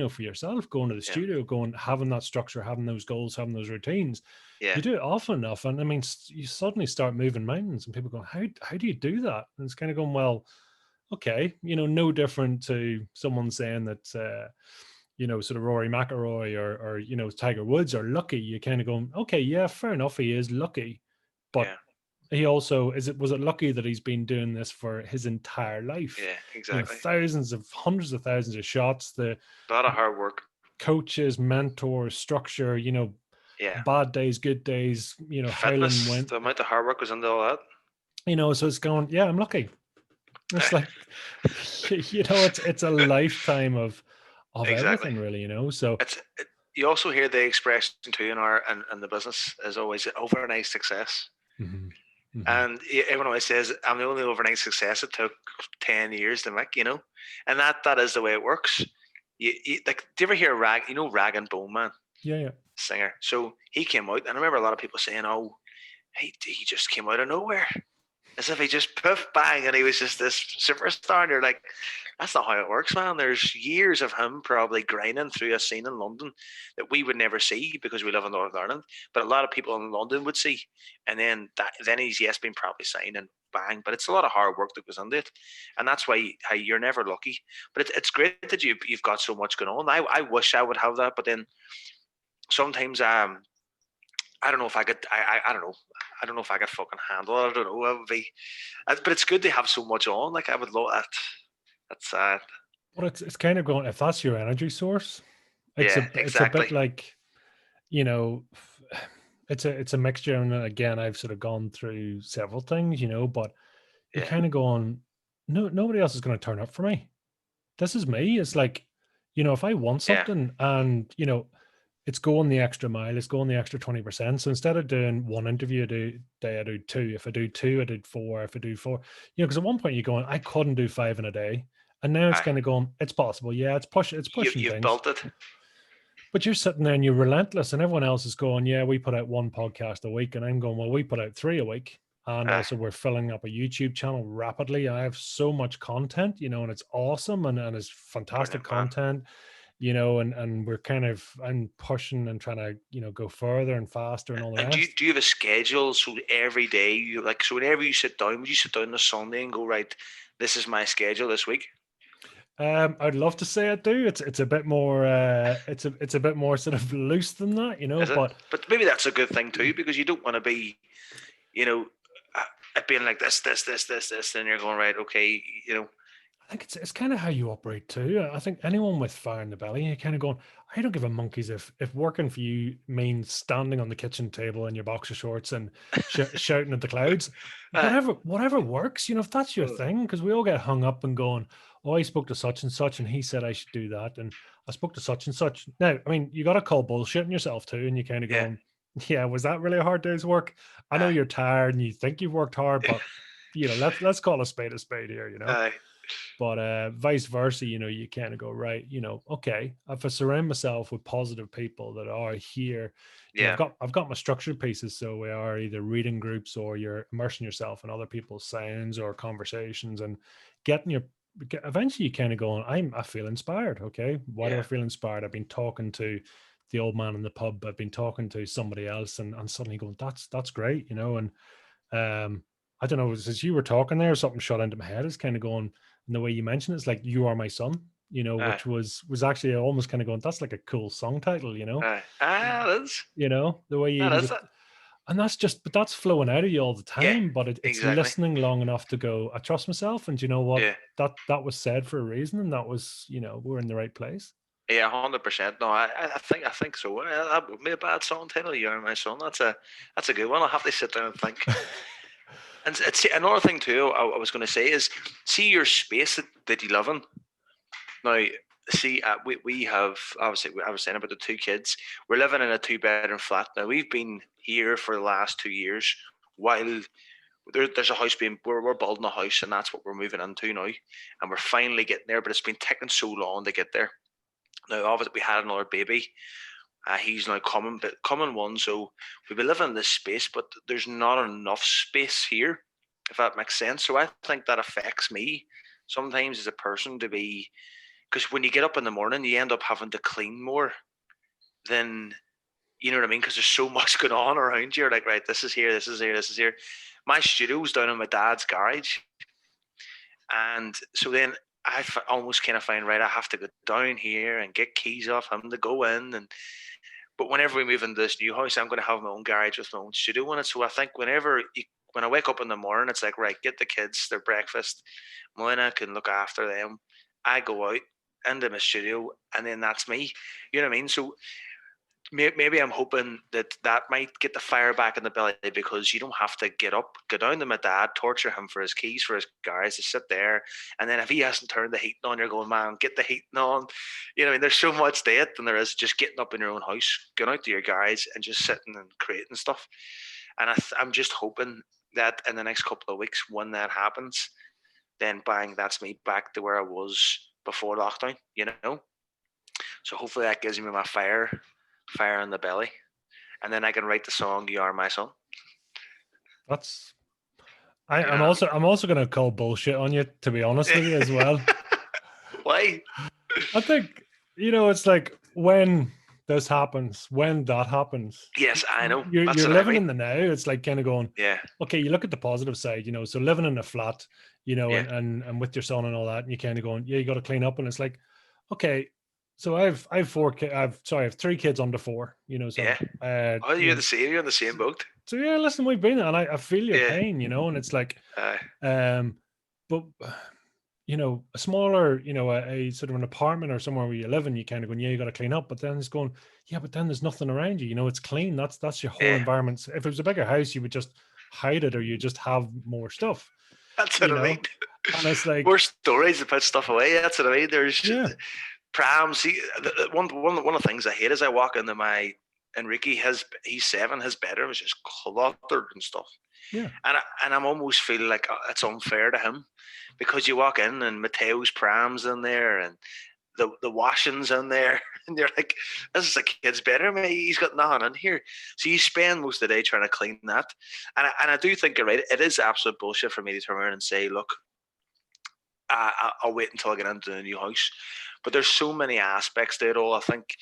for yourself, going to the Yeah. studio, having that structure, having those goals, having those routines, Yeah. you do it often enough, and I mean, you suddenly start moving mountains, and people go, how do you do that? And it's kind of going, well, okay, no different to someone saying that, sort of Rory McIlroy or Tiger Woods are lucky. You kind of going, okay, yeah, fair enough, he is lucky, but Yeah. he also was it lucky that he's been doing this for his entire life? Yeah. Exactly. Hundreds of thousands of shots, the A lot of hard work. coaches, mentors, structure, Yeah. bad days, good days, howling Fitness. went, The amount of hard work goes into all that. so it's going, yeah, I'm lucky. It's like, it's a lifetime of Exactly. everything, really, so You also hear the expression too in our and the business is always overnight success. mhm, mhm. And everyone always says, I'm the only overnight success it took 10 years to make, And that is the way it works. Like, do you ever hear Rag and Bone Man, Yeah. singer? So he came out, and I remember a lot of people saying, oh, he just came out of nowhere. As if he just poof bang and he was just this superstar. And you're like, that's not how it works, man. There's years of him probably grinding through a scene in London that we would never see because we live in Northern Ireland, but a lot of people in London would see. And then he's been probably signed and bang. But it's a lot of hard work that goes into it, and that's why you're never lucky. But it's great that you've got so much going on. I wish I would have that, but then sometimes I don't know if I could. I don't know. I don't know if I could fucking handle it. I don't know. It would be, but it's good to have so much on. Like, I would love that. That's sad. But it's kind of going, if that's your energy source, Yeah, it's a bit exactly. like, you know, it's a mixture. And again, I've sort of gone through several things, but you're Yeah, kind of going, no, nobody else is going to turn up for me. This is me. It's like, if I want yeah. something, and it's going the extra mile, it's going the extra 20%. So instead of doing one interview a day, I do two. If I do two, I do four. If I do four, because at one point you're going, I couldn't do 5 in a day. And now it's Aye. kind of going, it's possible. Yeah, it's pushing You've things. built it. But you're sitting there and you're relentless, and everyone else is going, yeah, we put out one podcast a week. And I'm going, well, we put out 3 a week. And Aye. also we're filling up a YouTube channel rapidly. I have so much content, and it's awesome, and it's fantastic Brilliant, man. content, and we're kind of, I'm pushing and trying to, go further and faster and all the And do rest. you have a schedule? So every day so whenever you sit down, would you sit down on a Sunday and go, right, this is my schedule this week? I'd love to say I do. It's a bit more it's a bit more sort of loose than that, Is it? but But maybe that's a good thing too, because you don't want to be, you know, it being like this, and you're going, right, okay, I think it's kind of how you operate too. I think anyone with fire in the belly, you're kind of going, I don't give a monkeys if working for you means standing on the kitchen table in your boxer shorts and shouting at the clouds. uh, Whatever works, if that's your uh, thing, because we all get hung up and going, oh, I spoke to such and such and he said I should do that, and I spoke to such and such. Now, I mean, you got to call bullshit on yourself too, and you kind of yeah, going, yeah, was that really a hard day's work? I know uh, you're tired and you think you've worked hard, but let's call a spade here. uh, But vice versa, you kind of go, right, okay, if I surround myself with positive people that are here, Yeah. I've got my structured pieces. So we are either reading groups, or you're immersing yourself in other people's sounds or conversations, and eventually you kind of going, I feel inspired. Okay. Why do I Yeah. feel inspired? I've been talking to the old man in the pub. I've been talking to somebody else, and suddenly going, that's great, and I don't know, as you were talking there, something shot into my head. Is kind of going, and the way you mentioned it's like "You Are My Son," Aye. which was actually almost kind of going, that's like a cool song title, Aye. Ah, that's the way you ah, even that's just, it. and but that's flowing out of you all the Yeah. time. But it's Exactly. listening long enough to go, I trust myself, and you know what, Yeah. that was said for a reason, and that was, we're in the right place. Yeah, 100%. No, I think so. That would be a bad song title. "You Are My Son." That's a good one. I'll have to sit down and think. And it's another thing too. I was going to say is, see your space that you live in. Now, see, we have, obviously, I was saying about the two kids. We're living in a two-bedroom flat now. We've been here for the last 2 years while there's a house we're building a house, and that's what we're moving into now, and we're finally getting there. But it's been taking so long to get there. Now, obviously, we had another baby. He's now coming one, so we've been living in this space, but there's not enough space here, if that makes sense. So I think that affects me sometimes as a person, to be, because when you get up in the morning, you end up having to clean more than, you know what I mean? Because there's so much going on around you. You're like, right, this is here, this is here, this is here. My studio's down in my dad's garage, and so then almost kind of find, right, I have to go down here and get keys off him to go in. And but whenever we move into this new house, I'm going to have my own garage with my own studio in it. So I think when I wake up in the morning, it's like, right, get the kids their breakfast. Moina can look after them. I go out into my studio, and then that's me. You know what I mean? So maybe I'm hoping that might get the fire back in the belly, because you don't have to get up, go down to my dad, torture him for his keys for his guys to sit there, and then if he hasn't turned the heating on, you're going, man, get the heating on. You know, I mean, there's so much to it than there is just getting up in your own house, going out to your guys, and just sitting and creating stuff. And I'm just hoping that in the next couple of weeks, when that happens, then bang, that's me back to where I was before lockdown. You know, so hopefully that gives me my fire in the belly, and then I can write the song "You Are My Son." That's You I'm know, also going to call bullshit on you, to be honest with you, as well. why? I think, it's like when this happens, when that happens, Yes, I know. That's you're what I living mean. in the now. It's like kind of going, Yeah, okay, you look at the positive side, so living in a flat, yeah, and with your son and all that, and you kind of going, yeah, you got to clean up, and it's like, okay, so I've four kids, I have three kids under four, so yeah. Oh, you're the same. You're in the same boat. so yeah, listen, we've been, and I feel your Yeah. pain, and it's like, Uh, um, but a smaller, a sort of an apartment or somewhere where you live, and you kind of going, yeah, you got to clean up, but then it's going, yeah, but then there's nothing around you, it's clean. That's your whole yeah. environment. So if it was a bigger house, you would just hide it, or you just have more stuff, That's what you I mean. know, and it's More like, stories to put stuff away. That's what I mean. There's yeah, prams. See, one of the things I hate is I walk into my Enrique. He's 7. His bedroom is just cluttered and stuff. yeah, And I'm almost feeling like it's unfair to him, because you walk in and Mateo's prams in there, and the washing's in there, and you're like, this is a kid's bedroom. He's got nothing in here. So you spend most of the day trying to clean that. And I do think you're right. It is absolute bullshit for me to turn around and say, look, I'll wait until I get into the new house. But there's so many aspects to it all. I think,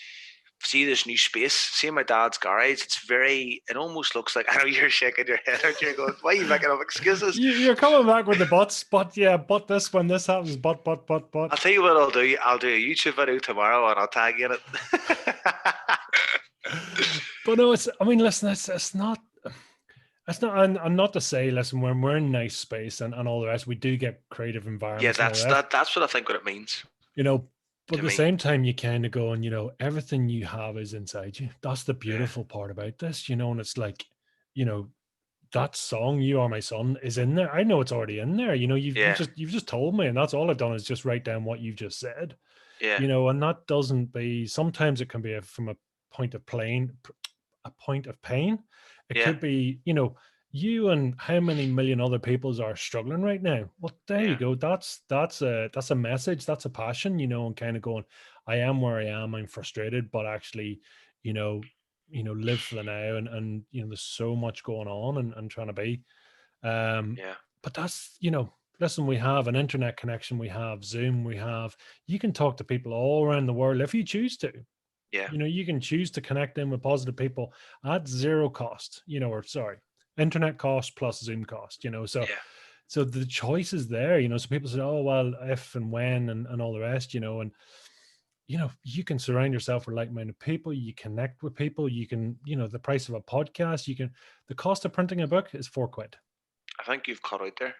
see this new space, see my dad's garage, it almost looks like, I know you're shaking your head out, you're going, why are you making up excuses? you're coming back with the buts, but yeah, but this when this happens, but I'll tell you what I'll do a YouTube video tomorrow, and I'll tag you in it. but no, I mean, listen, it's not. That's not, and not to say, listen, when we're in nice space and all the rest, we do get creative Yeah, environments and all the that's rest, that that's what I think what it means you know, but to at the me. same time, you kind of go, and, everything you have is inside you. That's the Yeah, beautiful part about this, and it's like, you know, that song, You Are My Son, is in there. I know it's already in there. yeah, You've just told me, and that's all I've done is just write down what you've just said, yeah, and that doesn't be, sometimes it can be from a point of pain. It yeah, could be, you and how many million other peoples are struggling right now. Well, there you Yeah, go. That's a message. That's a passion, and kind of going, I am where I am. I'm frustrated, but actually, you know, live for the now, and there's so much going on, and trying to be. Um, yeah, but listen, we have an internet connection, we have Zoom, you can talk to people all around the world if you choose to. yeah, You can choose to connect in with positive people at zero cost, or sorry, internet cost plus Zoom cost, yeah. so the choice is there, so people say, oh, well, if and when and all the rest, and you can surround yourself with like-minded people, you connect with people, you can, the price of a podcast, the cost of printing a book is £4. I think you've cut out there.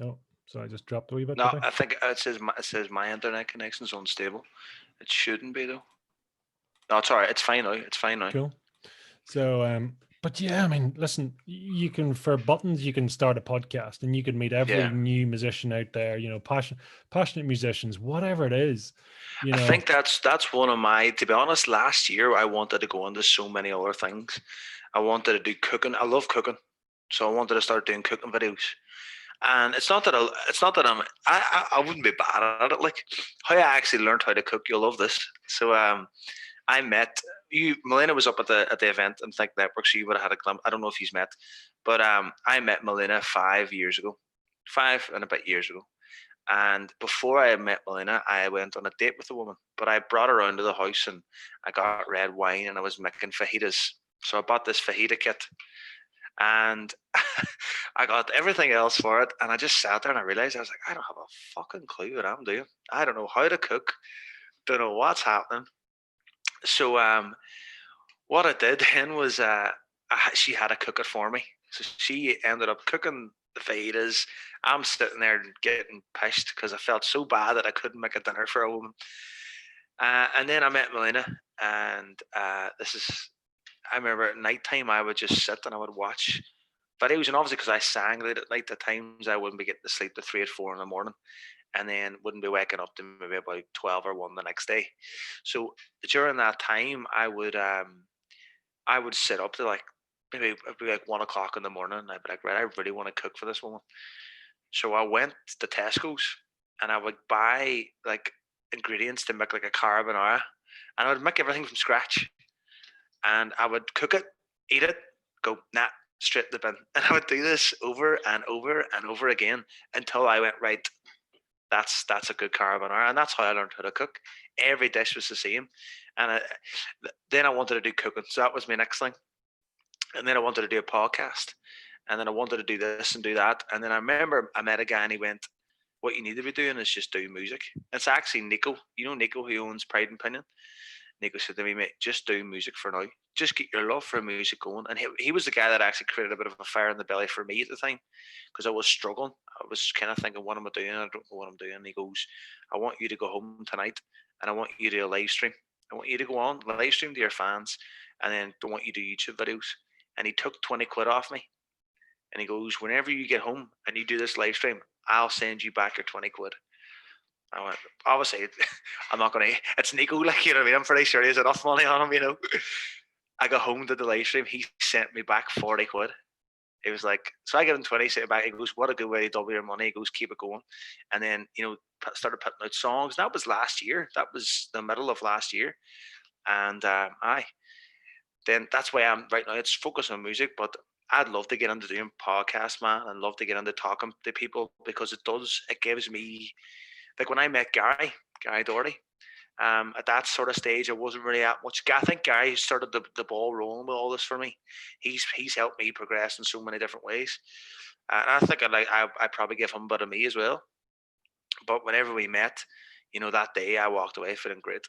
Oh, so I just dropped a wee bit, No, did I? I think it says my internet connection's unstable. It shouldn't be though. No, it's all right. It's fine now. It's fine now. Cool. So, but yeah, I mean, listen, you can, for buttons, you can start a podcast and you can meet every Yeah. new musician out there, passionate musicians, whatever it is, you I know. think that's one of my. To be honest, last year I wanted to go into so many other things. I wanted to do cooking. I love cooking, so I wanted to start doing cooking videos. And it's not that I wouldn't be bad at it. Like how I actually learned how to cook. You'll love this. So I met you. Melina was up at the event and Think Network, so you would have had a glimpse. I don't know if he's met, but I met Melina 5 years ago, 5 and a bit years ago. And before I met Melina, I went on a date with a woman, but I brought her around to the house and I got red wine and I was making fajitas. So I bought this fajita kit and I got everything else for it. And I just sat there and I realized I was like, I don't have a fucking clue what I'm doing. I don't know how to cook. Don't know what's happening. So what I did then was she had to cook it for me. So she ended up cooking the fajitas. I'm sitting there getting pissed because I felt so bad that I couldn't make a dinner for a woman. And then I met Melina, and I remember at night time I would just sit and I would watch videos, and obviously because I sang late at night, at times I wouldn't be getting to sleep to 3 or 4 in the morning, and then wouldn't be waking up to maybe about 12 or 1 the next day. So during that time, I would sit up to like maybe it'd be like 1 o'clock in the morning, and I'd be like, right, I really want to cook for this woman. So I went to Tesco's and I would buy like ingredients to make like a carbonara, and I would make everything from scratch, and I would cook it, eat it, go nah, straight in the bin, and I would do this over and over and over again until I went right. That's a good carbonara, and that's how I learned how to cook. Every dish was the same, and then I wanted to do cooking, so that was my next thing. And then I wanted to do a podcast, and then I wanted to do this and do that. And then I remember I met a guy, and he went, "What you need to be doing is just do music." It's actually Nico, Nico who owns Pride and Pinion. Nico said to me, "Mate, just do music for now. Just get your love for music going." And he was the guy that actually created a bit of a fire in the belly for me at the time because I was struggling. I was kind of thinking, what am I doing? I don't know what I'm doing. And he goes, "I want you to go home tonight and I want you to do a live stream. I want you to go on live stream to your fans, and then I want you to do YouTube videos." And he took 20 quid off me, and he goes, "Whenever you get home and you do this live stream, I'll send you back your 20 quid." I went, obviously, I'm not going to, it's Nico, like, you know what I mean? I'm pretty sure he has enough money on him. I got home to the live stream. He sent me back 40 quid. It was like, so I give him 20, sent it back. He goes, "What a good way to double your money." He goes, "Keep it going." And then, started putting out songs. That was last year. That was the middle of last year. And then that's why I'm right now. It's focused on music, but I'd love to get into doing podcasts, man, and love to get into talking to people because it gives me, like when I met Gary Doherty, at that sort of stage, I wasn't really at much. I think Gary started the ball rolling with all this for me. He's helped me progress in so many different ways, and I think I probably give him a bit of me as well. But whenever we met, that day I walked away feeling great,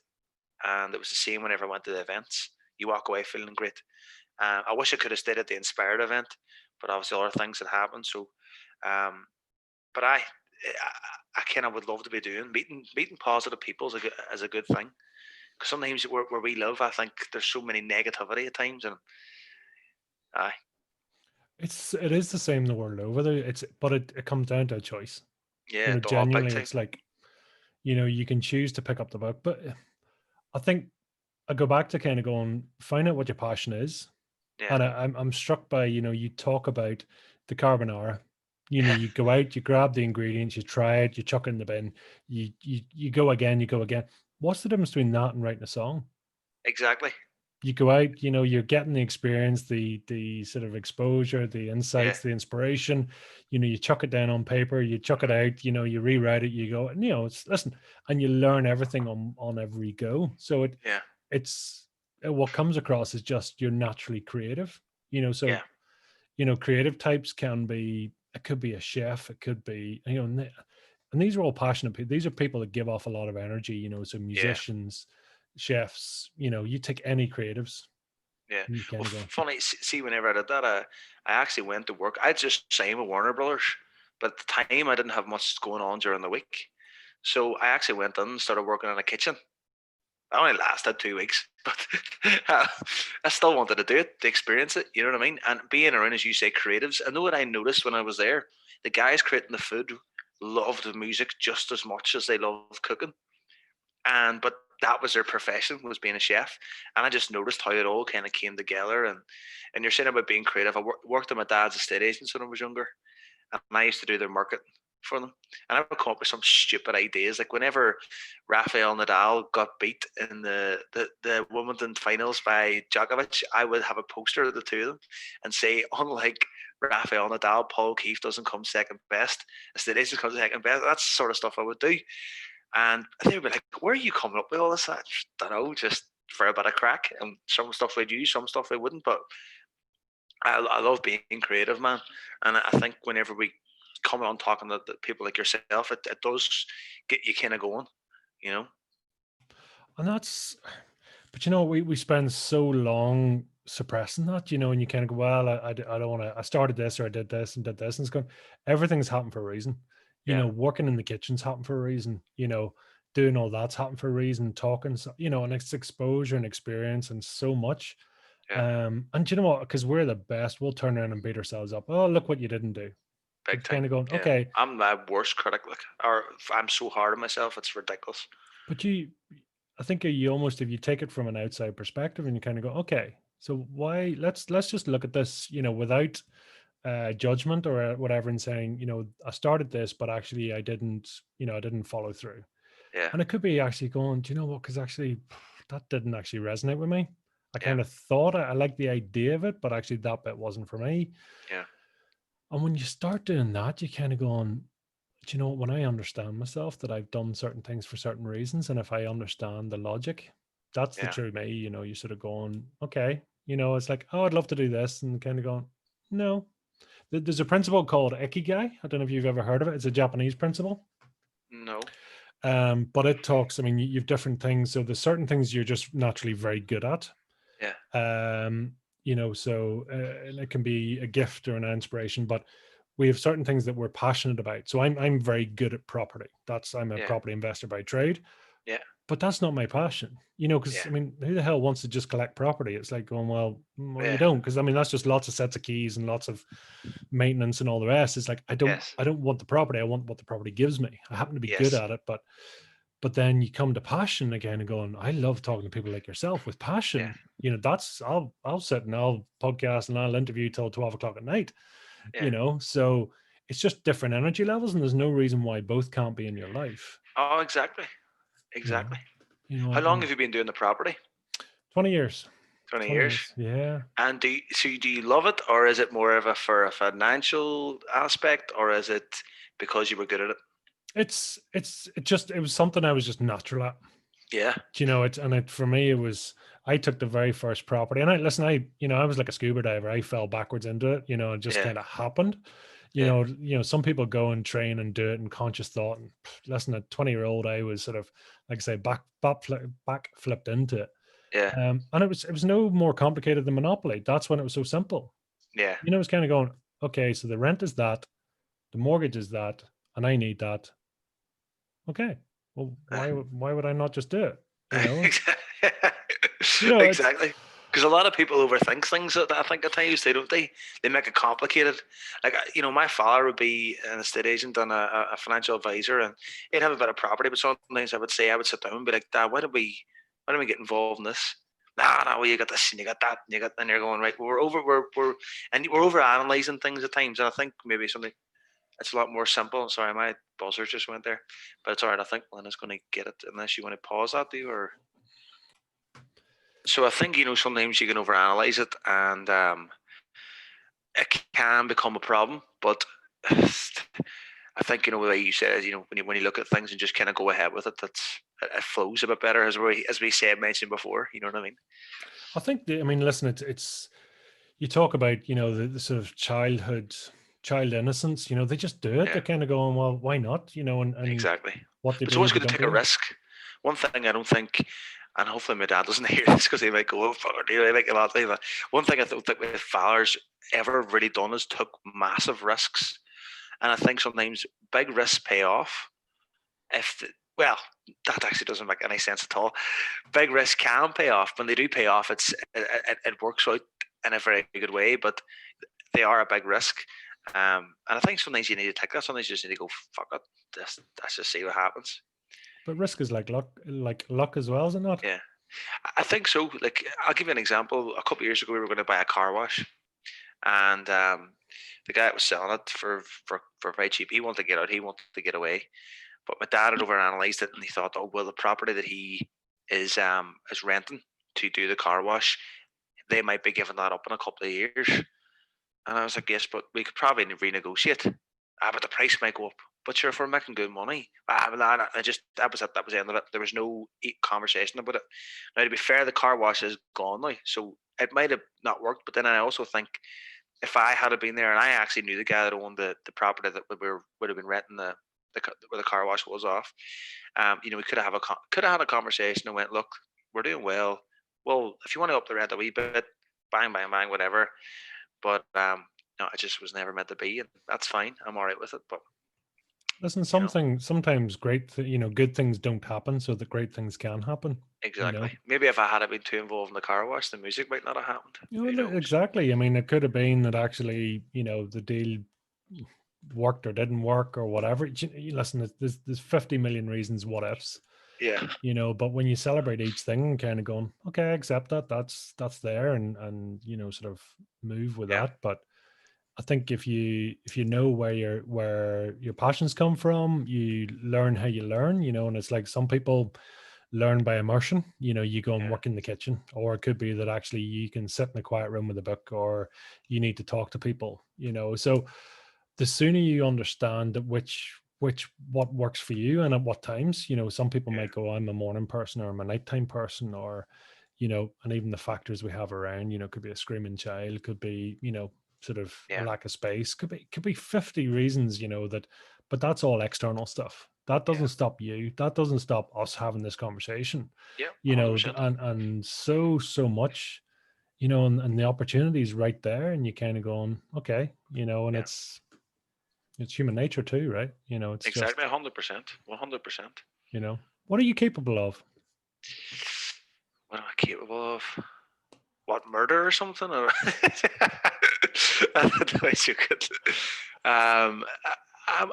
and it was the same whenever I went to the events. You walk away feeling great. I wish I could have stayed at the Inspired event, but obviously other things had happened. So, um, but I kind of would love to be doing meeting positive people is a good thing. Because sometimes where we live, I think there's so many negativity at times, and aye, It is the same the world over there. But it comes down to a choice. yeah, big Genuinely, time. it's like, you can choose to pick up the book, but I think I go back to kind of going, find out what your passion is, Yeah. And I'm struck by, you talk about the carbonara. You go out, you grab the ingredients, you try it, you chuck it in the bin, you go again, you go again. What's the difference between that and writing a song? Exactly. You go out, you're getting the experience, the sort of exposure, the Yeah. insights, the inspiration. You chuck it down on paper, you chuck it out, you rewrite it, you go, and listen, and you learn everything on every go. So Yeah. it's what comes across is just you're naturally creative. So Yeah. creative types it could be a chef, it could be, and these are all passionate people. These are people that give off a lot of energy, so Yeah. musicians, chefs, you take any creatives Yeah. and you kind Well, of go, funny. See, whenever I did that, I actually went to work. I just signed with Warner Brothers, but at the time I didn't have much going on during the week, so I actually went in and started working in a kitchen. I only lasted 2 weeks, but I still wanted to do it, to experience it. You know what I mean? And being around, as you say, creatives. I know what I noticed when I was there. The guys creating the food loved the music just as much as they loved cooking, and but that was their profession, was being a chef. And I just noticed how it all kind of came together. And you're saying about being creative. I worked at my dad's estate agents when I was younger, and I used to do their marketing for them. And I would come up with some stupid ideas. Like whenever Rafael Nadal got beat in the Wimbledon finals by Djokovic, I would have a poster of the two of them and say, unlike Rafael Nadal, Paul O'Keefe doesn't come second best. Estate agents come second best. That's the sort of stuff I would do. And they would be like, where are you coming up with all this? I just don't know, just for a bit of crack. And some stuff we'd use, some stuff we wouldn't. But I love being creative, man. And I think whenever we come on talking to people like yourself, it does get you kind of going, you know? and that's, but we spend so long suppressing that, and you kind of go, well, I don't want to, I started this or I did this and did this. And it's going, everything's happened for a reason. Yeah, Working in the kitchen's happened for a reason, doing all that's happened for a reason, talking, and it's exposure and experience and so much. yeah, And you know what? Because we're the best, we'll turn around and beat ourselves up. Oh, look what you didn't do. big It's time. kind of going, Yeah. okay, I'm my worst critic, like, or I'm so hard on myself, it's ridiculous. but I think you almost, if you take it from an outside perspective and you kind of go, okay, so why, let's just look at this, without judgment or whatever, and saying, I started this, but actually I didn't follow through. Yeah, And it could be actually going, do you know what? Because actually that didn't actually resonate with me. I yeah, kind of thought I liked the idea of it, but actually that bit wasn't for me. yeah, And when you start doing that, you kind of go on, do you know what? When I understand myself that I've done certain things for certain reasons, and if I understand the logic, that's the yeah, true me. You're sort of going, okay, it's like, oh, I'd love to do this, and kind of going, no. There's a principle called ikigai. I don't know if you've ever heard of it. It's a Japanese principle. no, But it talks, I mean, you've different things. So there's certain things you're just naturally very good at. yeah, And it can be a gift or an inspiration, but we have certain things that we're passionate about. So I'm very good at property. I'm a yeah, property investor by trade, yeah, but that's not my passion, because yeah, I mean, who the hell wants to just collect property? It's like going, well, you yeah, don't, because I mean, that's just lots of sets of keys and lots of maintenance and all the rest. It's like, I don't, yes, I don't want the property. I want what the property gives me. I happen to be good yes, at it, but then you come to passion again and going, I love talking to people like yourself with yeah, passion. That's, I'll sit and I'll podcast and I'll interview till 12 o'clock at night, yeah. so it's just different energy levels, and there's no reason why both can't be in your life, Oh, exactly, you know, exactly. you know, How long and have you been doing the property? 20 years, 20 20 years. years. Yeah. And do you love it, or is it more of for a financial aspect, or is it because you were good at it? It was something I was just natural at. Yeah, For me, it was, I took the very first property, and I was like a scuba diver. I fell backwards into it, it just yeah, kind of happened. yeah, Some people go and train and do it in conscious thought. And listen, at 20-year-old, I was sort of, like I say, back flipped into it. yeah, And it was no more complicated than Monopoly. That's when it was so simple. yeah. It's kind of going, okay, so the rent is that, the mortgage is that, and I need that. Okay, well, why would I not just do it? It's Exactly. Because a lot of people overthink things. I think at times they don't. They make it complicated. Like my father would be an estate agent and a financial advisor, and he'd have a bit of property. But sometimes I would sit down and be like, Dad, why do we get involved in this? Nah, well, you got this and you got that and you got, and you're going right. We're over analyzing things at times, and I think maybe something it's a lot more simple. Sorry, my buzzer just went there, but it's all right. I think Lynn is going to get it unless you want to pause that, do you? Or so I think sometimes you can overanalyze it, and it can become a problem. But I think the way you said, when you look at things and just kind of go ahead with it, it flows a bit better, as we mentioned before. You know what I mean? I think. Listen, it's you talk about the sort of child innocence. They just do it. Yeah, They're kind of going, well, why not? And exactly. what they But it's do, always they good to don't take a do. risk. One thing I don't think, and hopefully my dad doesn't hear this because he might go, "Oh, fuck, I like a lot of that." One thing I don't think my father's ever really done is took massive risks, and I think sometimes big risks pay off. Well, that actually doesn't make any sense at all. Big risks can pay off. When they do pay off, it works out in a very good way, but they are a big risk. And I think sometimes you need to take that. Sometimes you just need to go, fuck it. Let's just see what happens. But risk is like luck as well, is it not? Yeah, I think so. Like, I'll give you an example. A couple of years ago, we were going to buy a car wash, and the guy that was selling it for very cheap. He wanted to get out. He wanted to get away. But my dad had overanalyzed it, and he thought, oh well, the property that he is renting to do the car wash, they might be giving that up in a couple of years. And I was like, yes, but we could probably renegotiate. But the price might go up. But sure, if we're making good money, that was it. That was the end of it. There was no conversation about it. Now, to be fair, the car wash is gone now, so it might have not worked. But then I also think if I had been there and I actually knew the guy that owned the property that would have been renting where the car wash was off, we could have had a conversation and went, look, we're doing well. Well, if you want to up the rent a wee bit, bang, bang, bang, whatever. But no, it just was never meant to be, and that's fine. I'm all right with it. But Listen, you know, sometimes good things don't happen so that great things can happen. exactly. Maybe if I had been too involved in the car wash, the music might not have happened. Who knows? Exactly. It could have been that actually, the deal worked or didn't work or whatever. Listen, there's 50 million reasons what ifs. Yeah. But when you celebrate each thing, kind of going, okay, I accept that. That's there, and sort of move with Yeah. that. But I think if you know where your passions come from, you learn how you learn. And it's like some people learn by immersion. You go and Yeah. work in the kitchen, or it could be that actually you can sit in a quiet room with a book, or you need to talk to people. So the sooner you understand that what works for you and at what times. Some people Yeah. might go, I'm a morning person, or I'm a nighttime person, or and even the factors we have around, could be a screaming child, could be sort of a Yeah. lack of space, could be 50 reasons, but that's all external stuff. That Yeah. doesn't stop you. That doesn't stop us having this conversation. Yeah. 100%. And so much, and the opportunity is right there, and you kind of going, okay, and Yeah. it's human nature too, right? It's Exactly. just, 100%. 100%. what are you capable of? What am I capable of? What, murder or something? Or I don't know if you could. Um, I,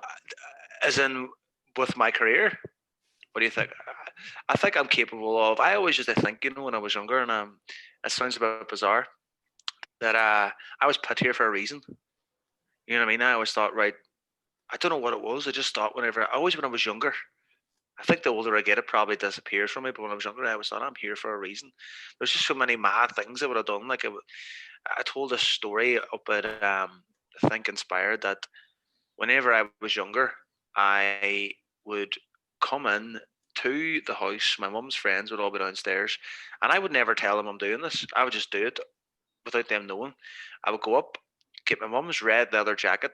as in with my career. What do you think? I think I'm capable of. I always used to think, when I was younger, and it sounds a bit bizarre, that I was put here for a reason. You know what I mean? I always thought, right, I don't know what it was. I just thought always when I was younger, I think the older I get, it probably disappears from me. But when I was younger, I always thought I'm here for a reason. There's just so many mad things I would have done. Like I told a story up at Think Inspired that whenever I was younger, I would come in to the house. My mum's friends would all be downstairs, and I would never tell them I'm doing this. I would just do it without them knowing. I would go up, get my mum's red leather jacket,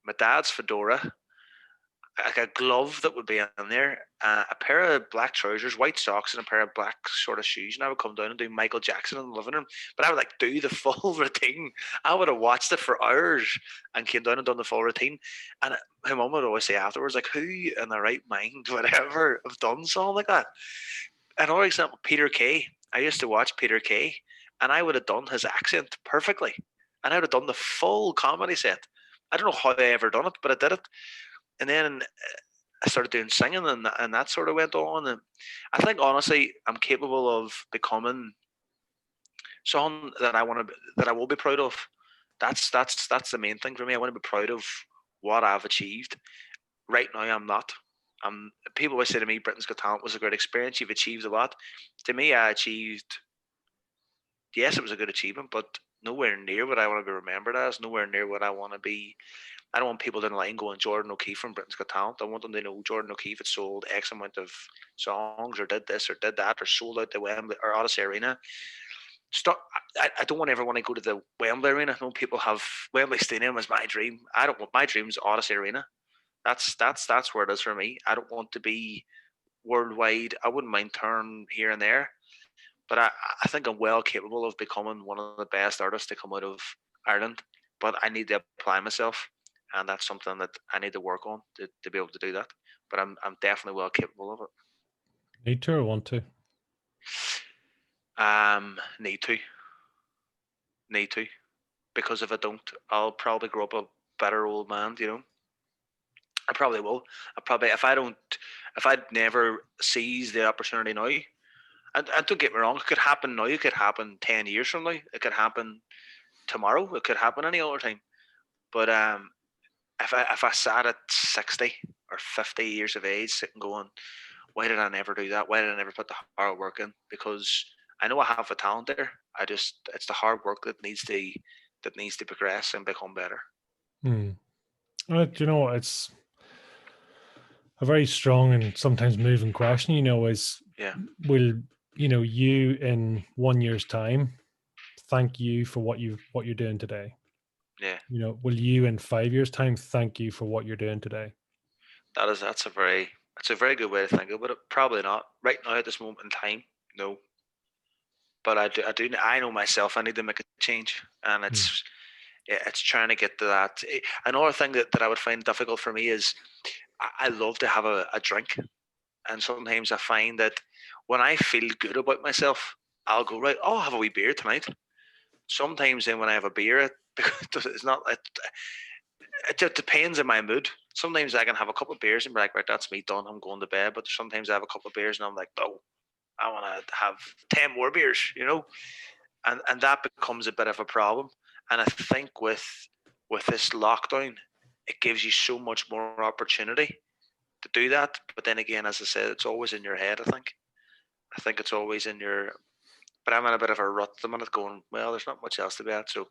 my dad's fedora, like a glove that would be in there, a pair of black trousers, white socks, and a pair of black sort of shoes. And I would come down and do Michael Jackson in the living room. But I would like do the full routine. I would have watched it for hours and came down and done the full routine. And my mum would always say afterwards, like, who in their right mind would ever have done something like that? Another example, Peter Kay. I used to watch Peter Kay, and I would have done his accent perfectly. And I would have done the full comedy set. I don't know how I ever done it, but I did it. And then I started doing singing, and that sort of went on. And I think honestly, I'm capable of becoming Something that that I will be proud of. That's the main thing for me. I want to be proud of what I've achieved. Right now, I'm not. People always say to me, Britain's Got Talent was a great experience. You've achieved a lot. To me, I achieved. Yes, it was a good achievement, but nowhere near what I want to be remembered as. Nowhere near what I want to be. I don't want people down the line going Jordan OKeefe from Britain's Got Talent. I want them to know Jordan OKeefe had sold X amount of songs, or did this, or did that, or sold out the Wembley or Odyssey Arena. Stop. I don't want everyone to go to the Wembley Arena. I know people have Wembley Stadium as my dream. I don't want my dreams Odyssey Arena. That's where it is for me. I don't want to be worldwide. I wouldn't mind turn here and there, but I think I'm well capable of becoming one of the best artists to come out of Ireland. But I need to apply myself, and that's something that I need to work on to be able to do that. But I'm definitely well capable of it. Need to or want to? Need to, because if I don't, I'll probably grow up a better old man. I probably will. If I'd never seize the opportunity now, and don't get me wrong, it could happen now. It could happen 10 years from now. It could happen tomorrow. It could happen any other time. But if I sat at 60 or 50 years of age, sitting going, why did I never do that? Why did I never put the hard work in? Because I know I have a talent there. It's the hard work that needs to progress and become better. It's a very strong and sometimes moving question. Is Yeah. will you in 1 year's time thank you for what you're doing today? Yeah. Will you in 5 years' time thank you for what you're doing today? That's a very good way to think about it. Probably not right now at this moment in time. No, but I know myself. I need to make a change, and it's trying to get to that. Another thing that I would find difficult for me is I love to have a drink, and sometimes I find that when I feel good about myself, I'll go right. Oh, I'll have a wee beer tonight. Sometimes then when I have a beer, it's not. It depends on my mood. Sometimes I can have a couple of beers and be like, right, that's me done. I'm going to bed. But sometimes I have a couple of beers and I'm like, no, I want to have 10 more beers. And that becomes a bit of a problem. And I think with this lockdown, it gives you so much more opportunity to do that. But then again, as I said, it's always in your head. I think it's always in your. But I'm in a bit of a rut at the minute, going, well, there's not much else to be at, so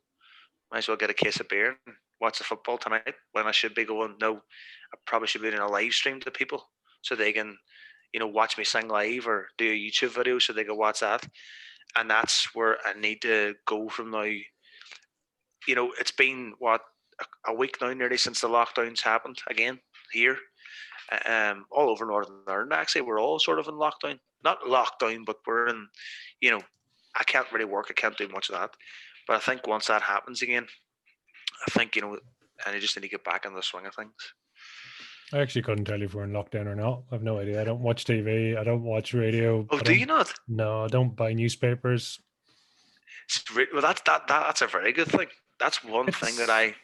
might as well get a case of beer and watch the football tonight. When I should be going, no, I probably should be doing a live stream to people so they can, watch me sing live, or do a YouTube video so they can watch that. And that's where I need to go from now. It's been a week now nearly since the lockdowns happened again here. All over Northern Ireland. Actually, we're all sort of in lockdown. Not lockdown, but we're in. I can't really work. I can't do much of that. But I think once that happens again, I think and I just need to get back in the swing of things. I actually couldn't tell you if we're in lockdown or not. I have no idea. I don't watch TV. I don't watch radio. Oh, do you not? No, I don't buy newspapers. Well, that's a very good thing. That's one thing that I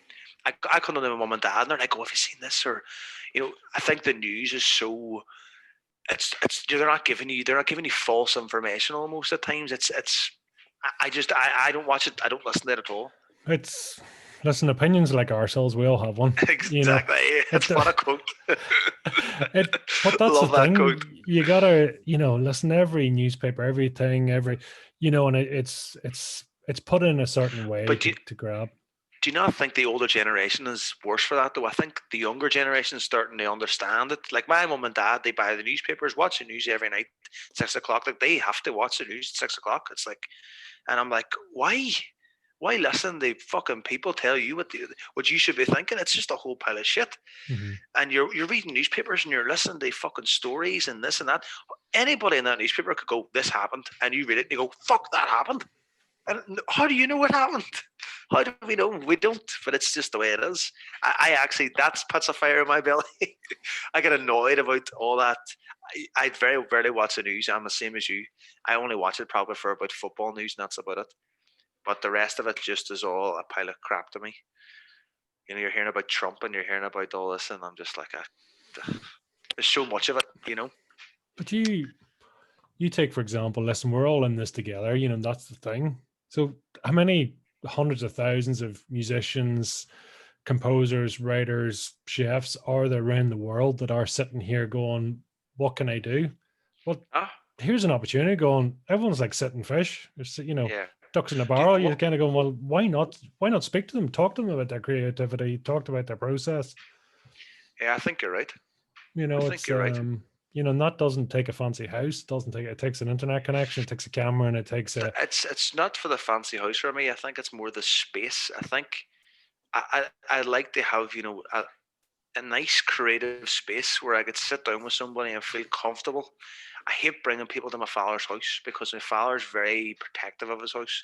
come to my mum and dad and they're like, "Oh, have you seen this?" Or, I think the news is so. It's they're not giving you false information almost at times. I don't watch it. I don't listen to it at all. Listen, opinions like ourselves, we all have one. Exactly. That's what a quote. But that's Love the that thing. quote. You gotta, listen to every newspaper, everything, and it's put in a certain way to grab. Do you not think the older generation is worse for that though? I think the younger generation is starting to understand it. Like my mum and dad, they buy the newspapers, watch the news every night, 6 o'clock. Like they have to watch the news at 6 o'clock. It's like, and I'm like, why? Why listen to fucking people tell you what you should be thinking? It's just a whole pile of shit. Mm-hmm. And you're reading newspapers and you're listening to fucking stories and this and that. Anybody in that newspaper could go, this happened, and you read it and you go, fuck, that happened. And how do you know what happened? How do we know? We don't, but it's just the way it is. I actually, that puts a fire in my belly. I get annoyed about all that. I very rarely watch the news. I'm the same as you. I only watch it probably for about football news, and that's about it. But the rest of it just is all a pile of crap to me. You're hearing about Trump and you're hearing about all this, and I'm just like, there's so much of it. But you take, for example, listen, we're all in this together. That's the thing. So how many hundreds of thousands of musicians, composers, writers, chefs are there around the world that are sitting here going, what can I do? Well, Ah, here's an opportunity going, everyone's like sitting fish. It's, yeah. ducks in a Do barrel. You're what? kind of going, well, why not speak to them? Talk to them about their creativity, talk about their process. Yeah, I think you're right. I think It's you're right. that doesn't take a fancy house, doesn't take it takes an internet connection, it takes a camera and it takes a It's not for the fancy house for me. I think it's more the space. I think I like to have a nice creative space where I could sit down with somebody and feel comfortable. I hate bringing people to my father's house because my father's very protective of his house.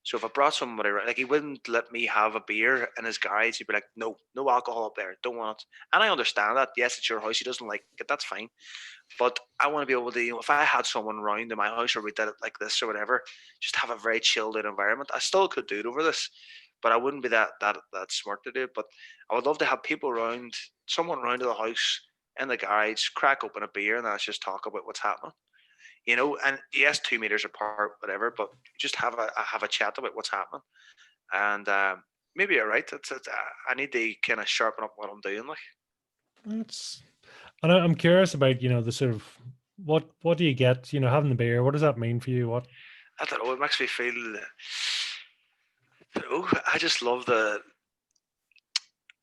So if I brought somebody around, like he wouldn't let me have a beer in his garage, he'd be like, "No, no alcohol up there. Don't want it." And I understand that. Yes, it's your house. He doesn't like it. That's fine. But I want to be able to, if I had someone round in my house or we did it like this or whatever, just have a very chilled out environment. I still could do it over this, but I wouldn't be that smart to do it. But I would love to have people around, someone around to the house in the garage, crack open a beer, and let's just talk about what's happening. And yes, 2 meters apart, whatever, but just have a chat about what's happening. And maybe you're right. I need to kind of sharpen up what I'm doing. Like it's and I'm curious about, the sort of what do you get, having the beer, what does that mean for you? What I don't know. It makes me feel. I just love the.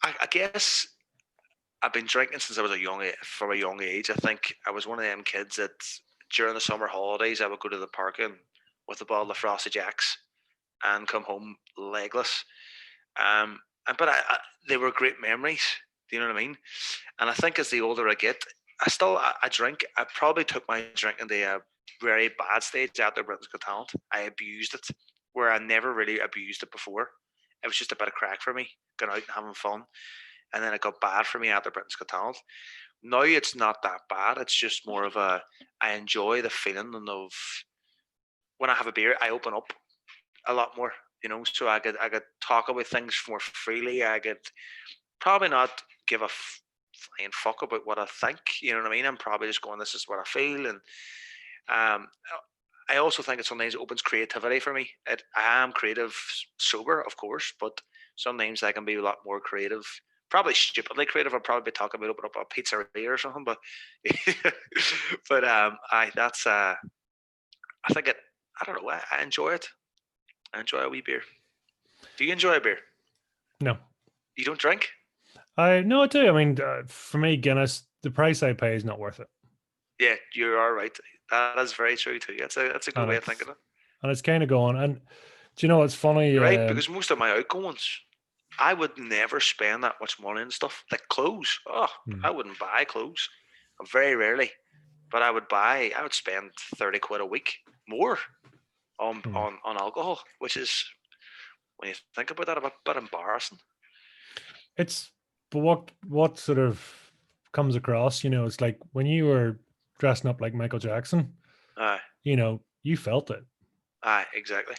I guess I've been drinking since I was from a young age. I think I was one of them kids that during the summer holidays I would go to the park and with a bottle of Frosty Jacks and come home legless. But they were great memories. Do you know what I mean? And I think as the older I get, I drink. I probably took my drinking to a very bad stage after Britain's Got Talent. I abused it, where I never really abused it before. It was just a bit of crack for me, going out and having fun. And then it got bad for me after Britain's Got Talent. Now it's not that bad. It's just more of I enjoy the feeling of when I have a beer, I open up a lot more. So I could talk about things more freely. I could probably not give a flying fuck about what I think. You know what I mean? I'm probably just going, this is what I feel, and um, I also think it sometimes opens creativity for me. I am creative sober, of course, but sometimes I can be a lot more creative. Probably stupidly creative. I'll probably be talking about opening up a pizzeria or something, but but I that's I think it. I don't know. I enjoy it. I enjoy a wee beer. Do you enjoy a beer? no. You don't drink? I no I do. I mean, for me, Guinness, the price I pay is not worth it. Yeah, you are right. That is very true too. That's a good And way of thinking it's of it. and it's kind of going. And do you know what's funny? You're right, because most of my outgoings, I would never spend that much money on stuff like clothes. Oh, I wouldn't buy clothes. Very rarely, but I would spend 30 quid a week more on hmm. on alcohol, which is when you think about that, a bit embarrassing. It's but what sort of comes across, it's like when you were dressing up like Michael Jackson, Aye, you felt it. aye, exactly.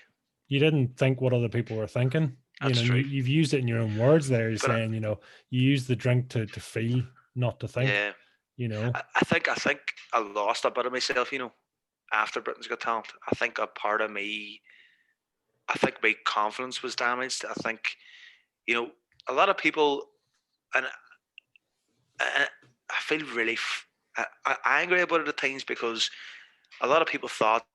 You didn't think what other people were thinking, That's and true. you've used it in your own words there. You're But saying, you use the drink to feel, not to think, yeah, you know. I think I lost a bit of myself. After Britain's Got Talent, I think a part of me, I think my confidence was damaged. I think you know a lot of people, and I feel really angry about it at times because a lot of people thought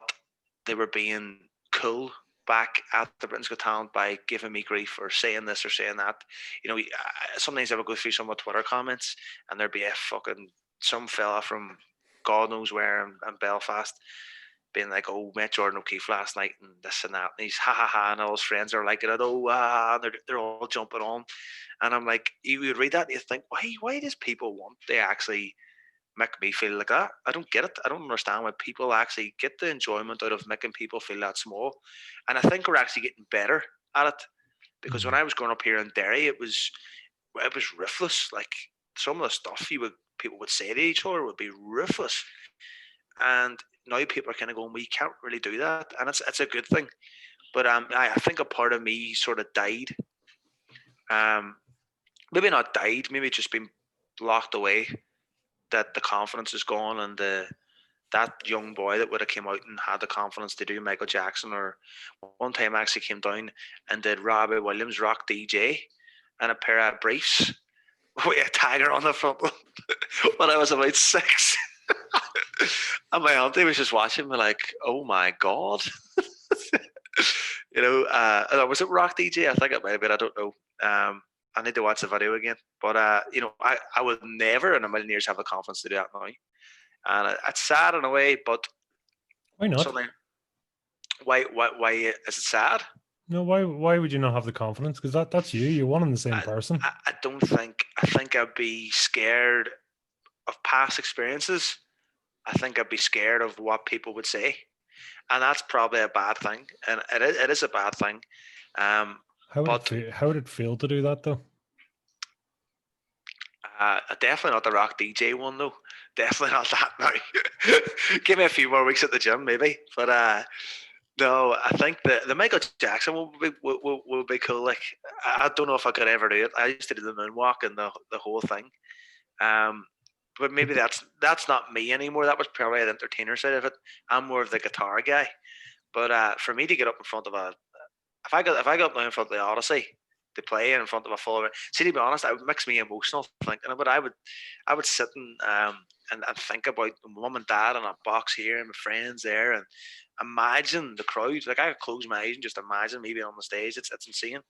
they were being cool back at the Britain's Got Talent by giving me grief or saying this or saying that. Sometimes I would go through some of Twitter comments and there'd be a fucking some fella from God knows where in Belfast being like, "Oh, met Jordan OKeefe last night and this and that," and he's ha ha ha, and all his friends are liking it. Oh, they're all jumping on, and I'm like, you would read that and you think, why does people want to actually make me feel like that? I don't get it. I don't understand why people actually get the enjoyment out of making people feel that small. And I think we're actually getting better at it because when Mhm. I was growing up here in Derry, it was ruthless. Like some of the stuff people would say to each other would be ruthless, and now people are kind of going, we can't really do that, and it's a good thing. But I think a part of me sort of died. Um, Maybe not died, maybe just been locked away. That the confidence is gone and that young boy that would have came out and had the confidence to do Michael Jackson, or one time I actually came down and did Robbie Williams Rock DJ and a pair of briefs with a tiger on the front when I was about 6. And my auntie was just watching me like, oh my God. Was it Rock DJ? I think it might have been, I don't know. I need to watch the video again. But, I would never in a million years have the confidence to do that now. And it's sad in a way, but Why not? something. Why is it sad? No, why would you not have the confidence? Because that's you. You're one and the same person. I don't think. I think I'd be scared of past experiences. I think I'd be scared of what people would say, and that's probably a bad thing. And it is a bad thing. How would it feel to do that though? Definitely not the Rock DJ one though. Definitely not that now. Give me a few more weeks at the gym maybe. But no, I think the Michael Jackson would be cool. Like I don't know if I could ever do it. I used to do the moonwalk and the whole thing. But maybe that's not me anymore. That was probably the entertainer side of it. I'm more of the guitar guy. But for me to get up in front of if I got up now in front of the Odyssey to play in front of a full, see, to be honest, it would mix me emotional thinking about it. I would sit and think about mum and dad in a box here and my friends there, and imagine the crowd. Like I could close my eyes and just imagine me being on the stage. It's insane,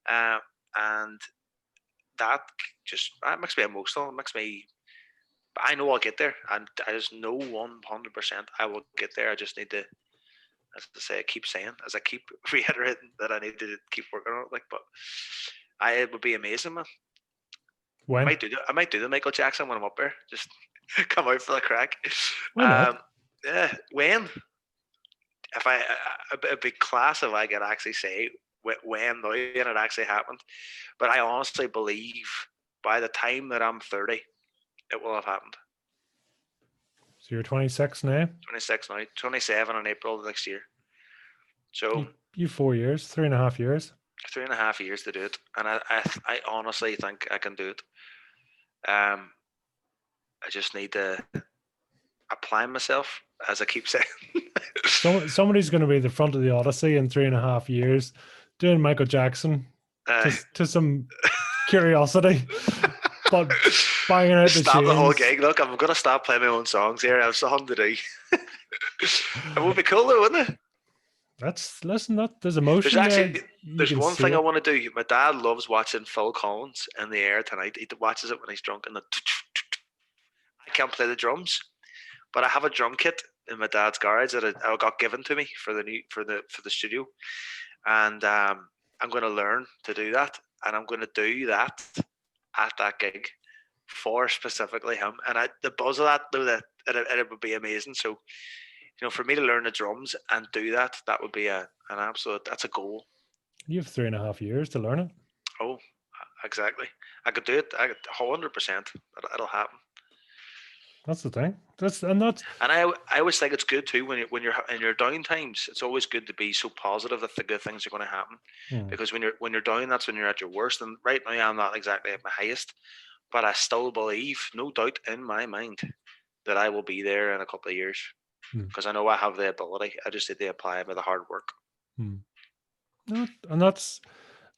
and that makes me emotional. It makes me. I know I'll get there, and I just know 100% I will get there. I just need to, as I say, I keep saying, as I keep reiterating that I need to keep working on it. Like, but it would be amazing, man. When? I might do the Michael Jackson when I'm up there. Just come out for the crack. Why not? Yeah, when? If a big class if I could actually say when now and it actually happened. But I honestly believe by the time that I'm 30, it will have happened. So you're 26 now? 26 now, 27 in April next year. So you 4 years, 3.5 years. 3.5 years to do it, and I honestly think I can do it. I just need to apply myself, as I keep saying. Somebody's going to be at the front of the Odyssey in 3.5 years doing Michael Jackson to some curiosity, but banging out the Stop the whole tunes. gig. Look, I'm going to stop playing my own songs here. I have something to do. It would be cool though, wouldn't it? There's emotion there's one thing I want to do. My dad loves watching Phil Collins in the Air Tonight. He watches it when he's drunk, and I can't play the drums, but I have a drum kit in my dad's garage that I got given to me for the studio, and I'm going to learn to do that, and I'm going to do that at that gig for specifically him, and the buzz of that though, that it would be amazing. So, for me to learn the drums and do that would be an absolute. That's a goal. You have 3.5 years to learn it. Oh, exactly. I could do it. 100%. It'll happen. That's the thing. And I always think it's good too when you're in your down times. It's always good to be so positive that the good things are going to happen. Because when you're down, that's when you're at your worst. And right now I'm not exactly at my highest, but I still believe, no doubt in my mind, that I will be there in a couple of years. Because I know I have the ability. I just need to apply it with the hard work. And that's,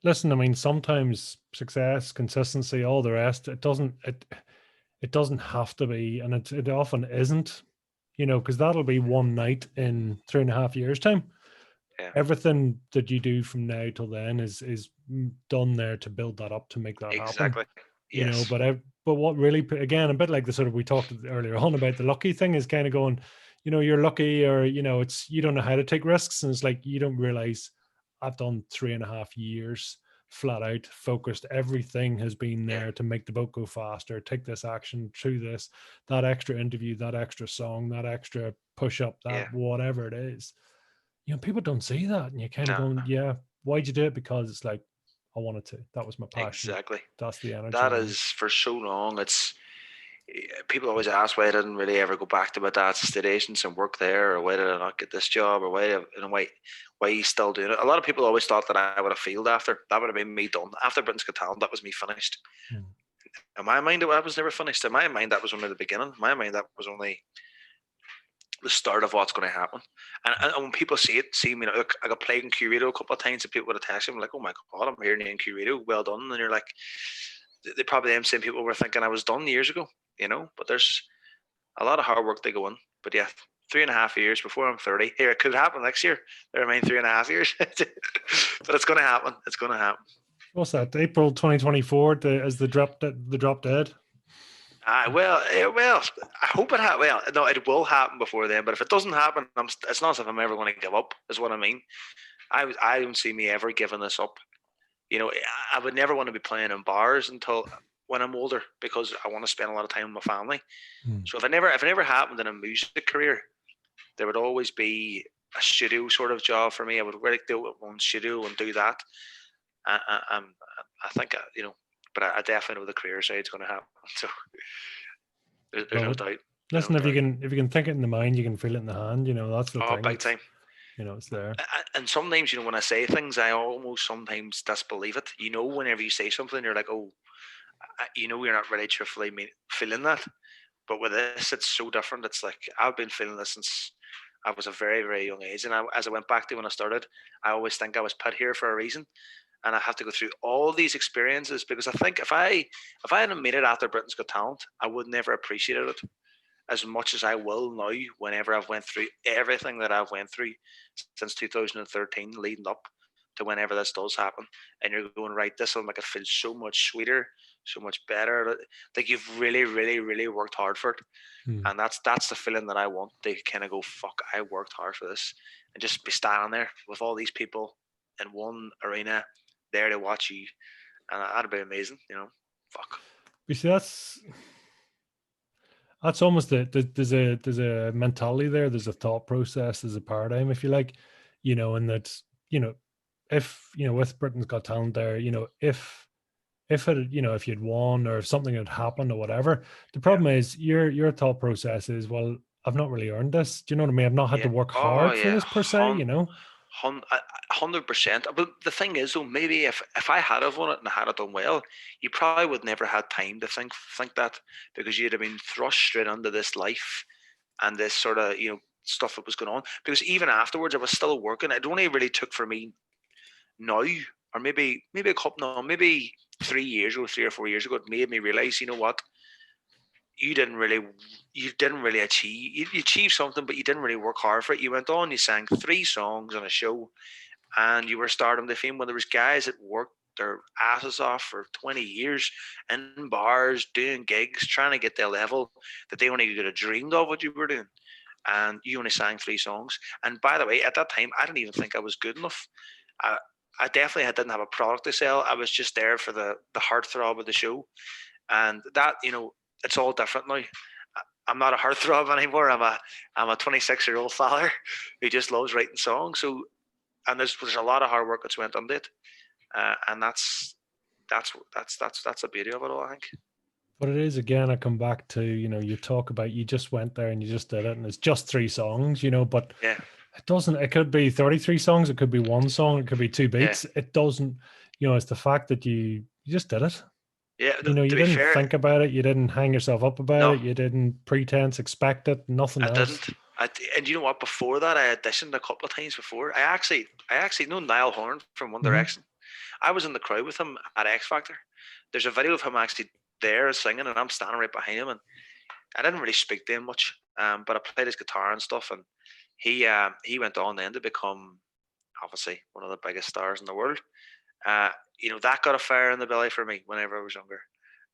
listen, I mean, sometimes success, consistency, all the rest, it doesn't have to be, and it often isn't, because that'll be one night in 3.5 years' time. Yeah. Everything that you do from now till then is done there to build that up, to make that happen. Exactly. Yes. But what really, again, a bit like the sort of, we talked earlier on about the lucky thing, is kind of going, you're lucky, or it's, you don't know how to take risks, and it's like you don't realize I've done 3.5 years flat out focused. Everything has been there to make the boat go faster, take this action, through this, that extra interview, that extra song, that extra push up, that whatever it is. People don't see that, and you're kind of going, why'd you do it? Because it's like, I wanted to. That was my passion. Exactly. That's the energy. That is, for so long, it's, people always ask why I didn't really ever go back to my dad's estate agents and work there, or why did I not get this job, or why he's still doing it. A lot of people always thought that I would have failed after. That would have been me done. After Britain's Got Talent, that was me finished. In my mind, I was never finished. In my mind, that was only the beginning. In my mind, that was only the start of what's going to happen. And when people see me, look, I got played in Curado a couple of times, and people would attach them like, "Oh my god, I'm here in Curado, well done." And you're like, they probably them same people were thinking I was done years ago, But there's a lot of hard work to go in. But yeah, 3.5 years before I'm 30. Here, it could happen next year. There remain 3.5 years, but it's going to happen. It's going to happen. What's that? April 2024 as the drop dead. Well, I hope it happens. Well, no, it will happen before then. But if it doesn't happen, it's not as if I'm ever going to give up. Is what I mean. I don't see me ever giving this up. I would never want to be playing in bars until when I'm older because I want to spend a lot of time with my family. So if it never happened in a music career, there would always be a studio sort of job for me. I would really do it one studio and do that. I think but I definitely know the career side is going to happen. So there's no doubt. Listen, if you can think it in the mind, you can feel it in the hand. That's the thing. Big time. It's there. And sometimes, when I say things, I almost sometimes disbelieve it. Whenever you say something, you're like, oh, you're not really truthfully feeling that. But with this, it's so different. It's like I've been feeling this since I was a very, very young age. And as I went back to when I started, I always think I was put here for a reason. And I have to go through all these experiences because I think if I hadn't made it after Britain's Got Talent, I would never appreciated it as much as I will now whenever I've went through everything that I've went through since 2013 leading up to whenever this does happen. And you're going, right, this will make it feel so much sweeter, so much better. Like you've really, really, really worked hard for it. And that's the feeling that I want. They kind of go, fuck, I worked hard for this. And just be standing there with all these people in one arena there to watch you. And that'd be amazing, Fuck. You see, that's almost there's a mentality there. There's a thought process. There's a paradigm, if you like, and that's, if, with Britain's Got Talent there, if it, if you'd won or if something had happened or whatever, the problem is your thought process is, well, I've not really earned this. Do you know what I mean? I've not had to work hard for this per se, 100%. But the thing is, though, maybe if I had have won it and I had it done well, you probably would never had time to think that because you'd have been thrust straight into this life and this sort of stuff that was going on. Because even afterwards, I was still working. It only really took for me now, or maybe a couple, no, maybe 3 years ago, 3 or 4 years ago, it made me realize, you know what? You didn't really achieve. You achieved something, but you didn't really work hard for it. You went on, you sang 3 songs on a show, and you were starting to fame when there was guys that worked their asses off for 20 years in bars, doing gigs, trying to get their level that they only could have dreamed of what you were doing. And you only sang 3 songs. And by the way, at that time, I didn't even think I was good enough. I definitely didn't have a product to sell. I was just there for the heartthrob of the show. And that, it's all different now. I'm not a heartthrob anymore. I'm a 26-year-old father who just loves writing songs. So, and there's a lot of hard work that's went into it, and that's the beauty of it all, I think. But it is, again, I come back to, you talk about you just went there and you just did it, and it's just 3 songs, but yeah. It could be 33 songs, it could be 1 song, it could be 2 beats. Yeah. It doesn't, it's the fact that you just did it. Yeah, you didn't think about it, you didn't hang yourself up about it, you didn't pretense expect it, nothing else. And you know what? Before that, I auditioned a couple of times before. I actually know Niall Horan from One Direction. I was in the crowd with him at X Factor. There's a video of him actually there singing, and I'm standing right behind him. And I didn't really speak to him much, but I played his guitar and stuff. And he went on then to become obviously one of the biggest stars in the world. That got a fire in the belly for me whenever I was younger.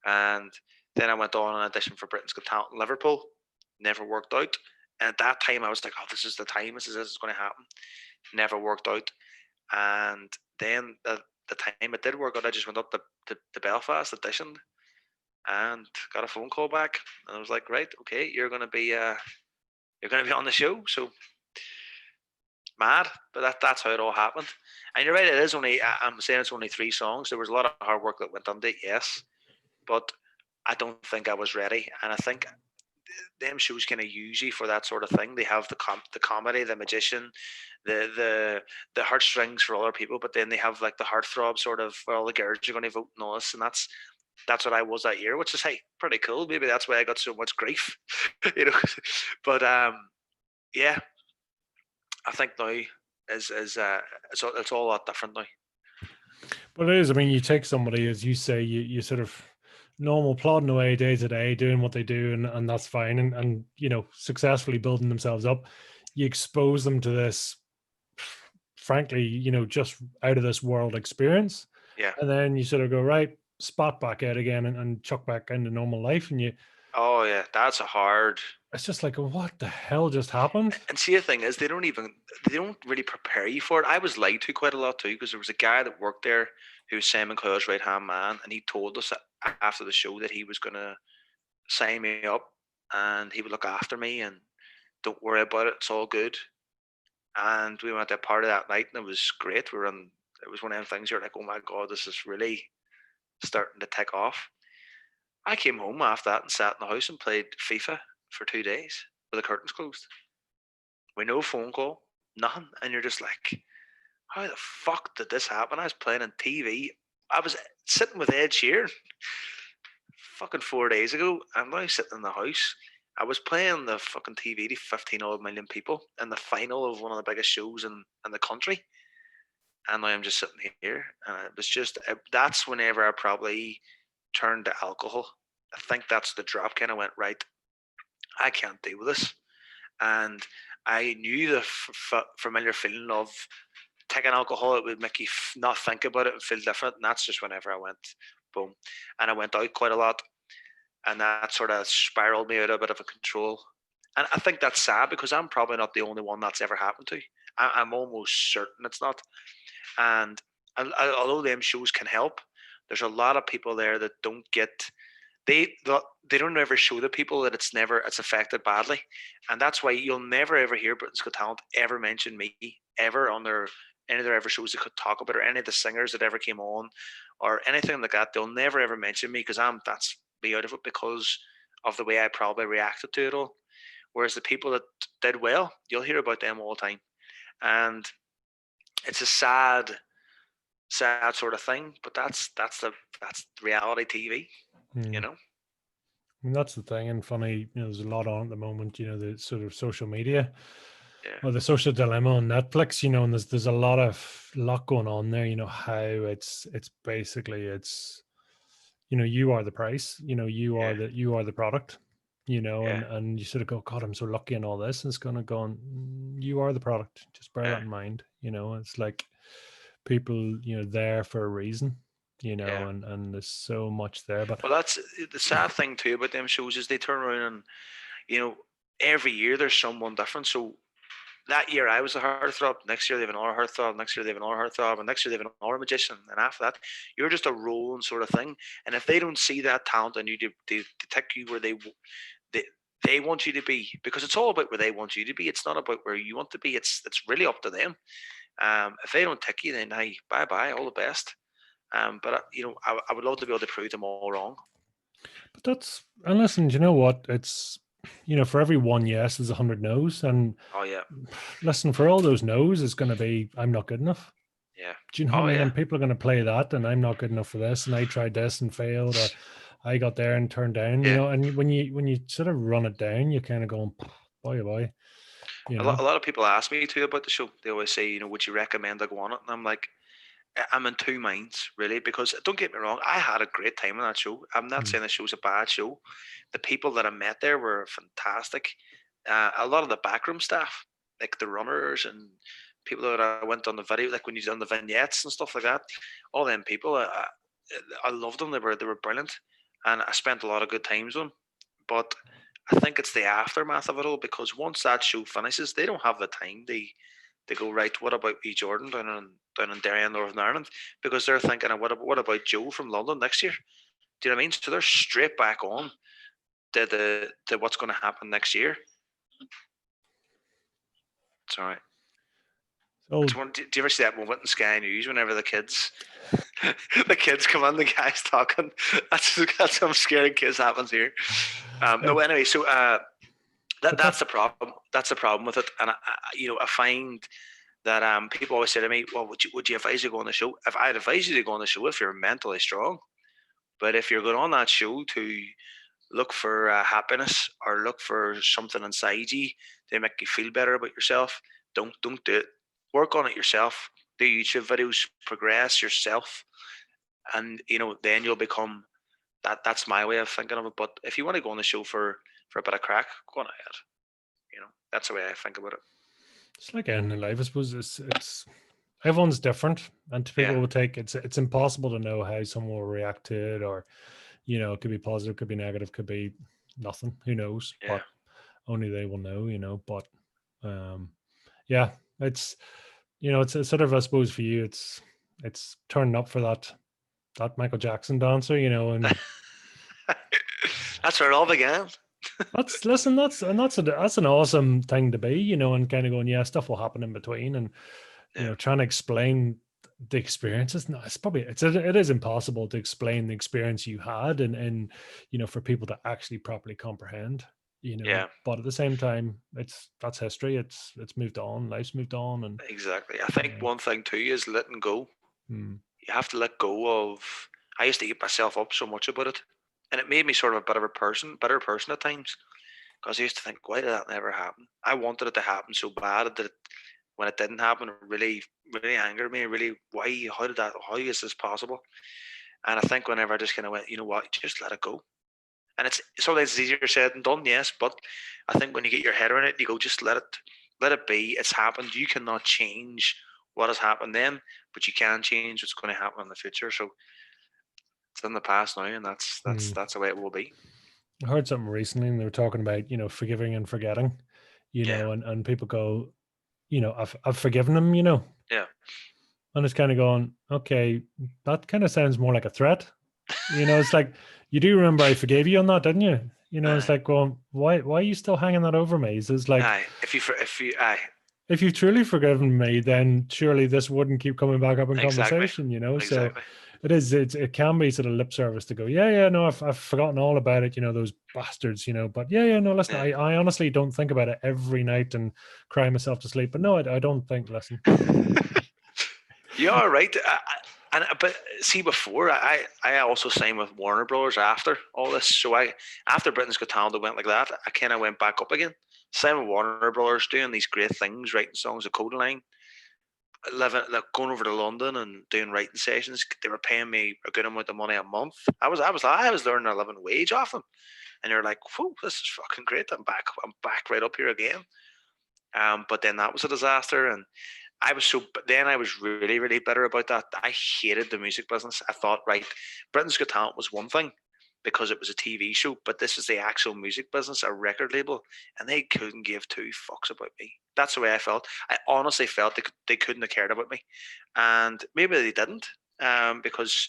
And then I went on an audition for Britain's Got Talent in Liverpool. Never worked out. And at that time, I was like, oh, this is the time. This is going to happen. Never worked out. And then the time it did work out, I just went up to Belfast, auditioned, and got a phone call back. And I was like, right, okay, you're going to be on the show. So mad, but that's how it all happened. And you're right, it is only, I'm saying it's only 3 songs. There was a lot of hard work that went into it, yes, but I don't think I was ready. And I think them shows kind of use you for that sort of thing. They have the comedy, the magician, the heartstrings for other people, but then they have like the heartthrob sort of where all the girls are going to vote and all this, and that's what I was that year, which is, hey, pretty cool. Maybe that's why I got so much grief, But yeah, I think now is it's all a lot different now. But it is. I mean, you take somebody, as you say, you sort of normal plodding away day to day, doing what they do, and that's fine, and successfully building themselves up. You expose them to this, frankly, just out of this world experience, Yeah. and then you sort of go right, spot back out again, and chuck back into normal life, and Oh yeah, that's a hard. it's just like, what the hell just happened? And see, the thing is, they don't really prepare you for it. I was lied to quite a lot too, because there was a guy that worked there who was Simon Coyle's right hand man, and he told us after the show that he was gonna sign me up and he would look after me and don't worry about it, it's all good. And we went to a party that night and it was great. It was one of them things you're like, oh my god, this is really starting to take off. I came home after that and sat in the house and played FIFA for 2 days with the curtains closed. With no phone call, nothing. And you're just like, how the fuck did this happen? I was playing on TV. I was sitting with Ed Sheeran fucking 4 days ago. I'm now sitting in the house. I was playing the fucking TV to 15 odd million people in the final of one of the biggest shows in the country. And now I'm just sitting here. And it was just, that's whenever I probably turned to alcohol. I think that's the drop. Kind of went, right, I can't deal with this. And I knew the familiar feeling of taking alcohol. It would make you not think about it and feel different. And that's just whenever I went, boom. And I went out quite a lot. And that sort of spiraled me out a bit of a control. And I think that's sad because I'm probably not the only one that's ever happened to. I'm almost certain it's not. And although them shows can help, there's a lot of people there that don't get they don't ever show the people that it's affected badly, and that's why you'll never ever hear Britain's Got Talent ever mention me ever on any of their ever shows they could talk about, or any of the singers that ever came on or anything like that. They'll never ever mention me because that's me out of it because of the way I probably reacted to it all. Whereas the people that did well, you'll hear about them all the time, and it's a sad sort of thing. But that's reality TV, you know. I mean, that's the thing. And funny, there's a lot on at the moment, the sort of social media Yeah, or the social dilemma on Netflix, and there's a lot going on there, how it's basically you are the price, you are yeah, the product, yeah, and you sort of go, God, I'm so lucky and all this. And it's gonna go on, you are the product. Just bear yeah, that in mind. It's like people, there for a reason, yeah. and there's so much there. But Well, that's the sad thing too about them shows is they turn around and you know every year there's someone different. So that year I was a heartthrob. Next year they have another heartthrob. Next year they have another heartthrob, and next year they have another magician. And after that, you're just a rolling sort of thing. And if they don't see that talent and you, they take you where they they want you to be, because it's all about where they want you to be. It's not about where you want to be. It's really up to them. If they don't take you, then hey, bye bye, all the best. But I would love to be able to prove them all wrong. and listen, do you know what? It's for every one yes, there's 100 no's, and Oh yeah, listen, for all those no's, it's going to be I'm not good enough. yeah. Do you know what I Oh mean? yeah, And people are going to play that, and I'm not good enough for this, and I tried this and failed, or I got there and turned down. yeah. And when you sort of run it down, you're kind of going, boy, oh boy, A lot of people ask me too about the show. They always say, would you recommend I go on it? And I'm like, I'm in two minds, really, because don't get me wrong, I had a great time on that show. I'm not saying the show's a bad show. The people that I met there were fantastic. A lot of the backroom staff, like the runners and people that I went on the video, like when you done the vignettes and stuff like that, all them people, I loved them. They were brilliant, and I spent a lot of good times with them. But I think it's the aftermath of it all, because once that show finishes, they don't have the time. They go, right, what about E Jordan down in Derry in Northern Ireland? Because they're thinking, what about Joe from London next year? Do you know what I mean? So they're straight back on to what's going to happen next year. It's all right. So Do you ever see that moment in Sky News whenever the kids the kids come on, the guys talking? That's some scary kids happens here. No, anyway, so that's the problem. That's the problem with it, and I find that people always say to me, "Well, would you advise you go on the show?" If I'd advise you to go on the show, if you're mentally strong, but if you're going on that show to look for happiness or look for something inside you to make you feel better about yourself, don't do it. Work on it yourself. Do YouTube videos, progress yourself, and then you'll become that. That's my way of thinking of it. But if you want to go on the show for a bit of crack, go on ahead. That's the way I think about it. It's like anything in life, I suppose. It's everyone's different, and to people Yeah, will take it's impossible to know how someone will react to it, or it could be positive, could be negative, could be nothing. Who knows? yeah. But only they will know. But yeah, it's it's sort of, I suppose, for you, it's turning up for that Michael Jackson dancer, and That's where it all began. listen, that's an awesome thing to be, and kind of going, yeah, stuff will happen in between, and Yeah, trying to explain the experiences. No, it is impossible to explain the experience you had, and for people to actually properly comprehend, yeah, but at the same time, that's history. It's moved on, life's moved on, and exactly. I think one thing too is letting go. mm, You have to let go of. I used to eat myself up so much about it, and it made me sort of a bit of a better person at times. Because I used to think, why did that never happen? I wanted it to happen so bad that when it didn't happen, it really, really angered me. Really, why? How did that? How is this possible? And I think whenever I just kind of went, you know what, just let it go. And it's sometimes it's easier said than done, yes. But I think when you get your head around it, you go, just let it be. It's happened. You cannot change what has happened then, but you can change what's going to happen in the future. So it's in the past now, and that's that's mm. that's the way it will be. I heard something recently, and they were talking about forgiving and forgetting, Yeah, and people go, I've forgiven them, yeah. and it's kind of going, okay, that kind of sounds more like a threat. It's like, you do remember I forgave you on that, didn't you? It's Aye, like, well, why are you still hanging that over me? So it's like, aye. If you, aye, if you've truly forgiven me, then surely this wouldn't keep coming back up in exactly, conversation, So exactly. it can be sort of lip service to go, yeah, yeah, no, I've forgotten all about it, those bastards, but yeah, no, listen, Yeah. I honestly don't think about it every night and cry myself to sleep. But no, I don't think, listen. You are right. But see, before I also signed with Warner Brothers after all this. So after Britain's Got Talent went like that, I kind of went back up again. Signed with Warner Brothers, doing these great things, writing songs of Codaline, living like going over to London and doing writing sessions. They were paying me a good amount of money a month. I was learning a living wage off them, and they're like, "Whoa, this is fucking great! I'm back right up here again." But then that was a disaster, and then I was really, really bitter about that. I hated the music business. I thought, right, Britain's Got Talent was one thing because it was a TV show, but this is the actual music business, a record label, and they couldn't give two fucks about me. That's the way I felt. I honestly felt they couldn't have cared about me, and maybe they didn't, because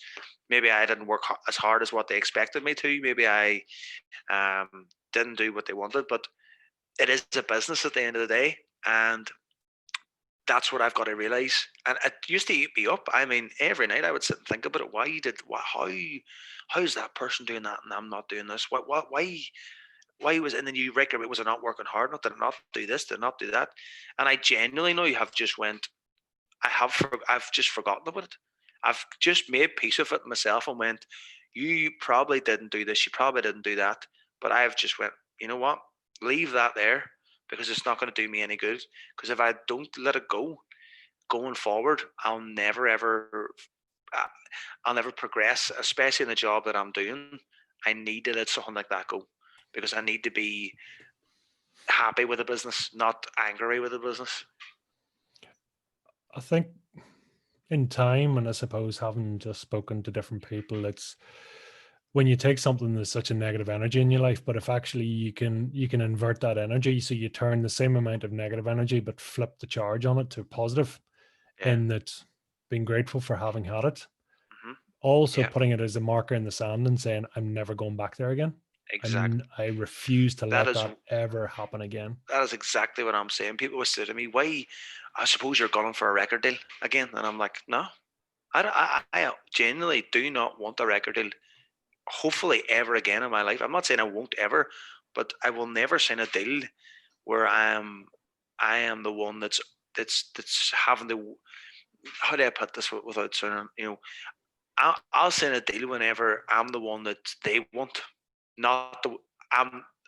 maybe I didn't work as hard as what they expected me to. Maybe I didn't do what they wanted, but it is a business at the end of the day, and that's what I've got to realize. And it used to eat me up. I mean, every night I would sit and think about it. How is that person doing that and I'm not doing this? Why was, and then you regulate, was I not working hard enough? Did I not do this? Did I not do that? And I genuinely know you have just went, I've just forgotten about it. I've just made peace with it myself and went, you probably didn't do this. You probably didn't do that. But I've just went, you know what? Leave that there because it's not going to do me any good. Because if I don't let it go, going forward, uh, I'll never progress, especially in the job that I'm doing. I need to let something like that go because I need to be happy with the business, not angry with the business. I think in time, and I suppose having just spoken to different people, it's when you take something that's such a negative energy in your life, but if actually you can invert that energy, so you turn the same amount of negative energy but flip the charge on it to positive, Yeah. in that being grateful for having had it, Hmm. also Yeah. putting it as a marker in the sand and saying, I'm never going back there again. Exactly. I refuse to That let is that ever happen again. that is exactly what I'm saying. People would say to me, "Why? I suppose you're going for a record deal again," and I'm like, "No, I genuinely do not want a record deal. Hopefully, ever again in my life. I'm not saying I won't ever, but I will never sign a deal where I am the one that's having the, how do I put this without sounding, I'll sign a deal whenever I'm the one that they want, not the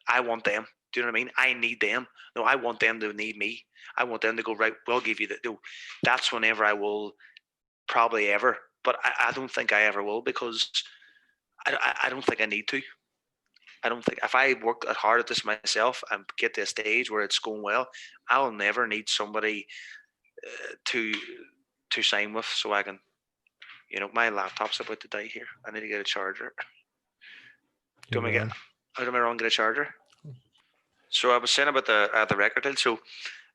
I want them. Do you know what I mean? I need them. No, I want them to need me. I want them to go, right, we'll give you that. No, that's whenever I will probably ever. But I don't think I ever will, because I don't think I need to. I don't think if I work hard at this myself and get to a stage where it's going well, I'll never need somebody to sign with, so I can. My laptop's about to die here. I need to get a charger. Do I get? How do I wrong? Get a charger. So I was saying about the record deal. So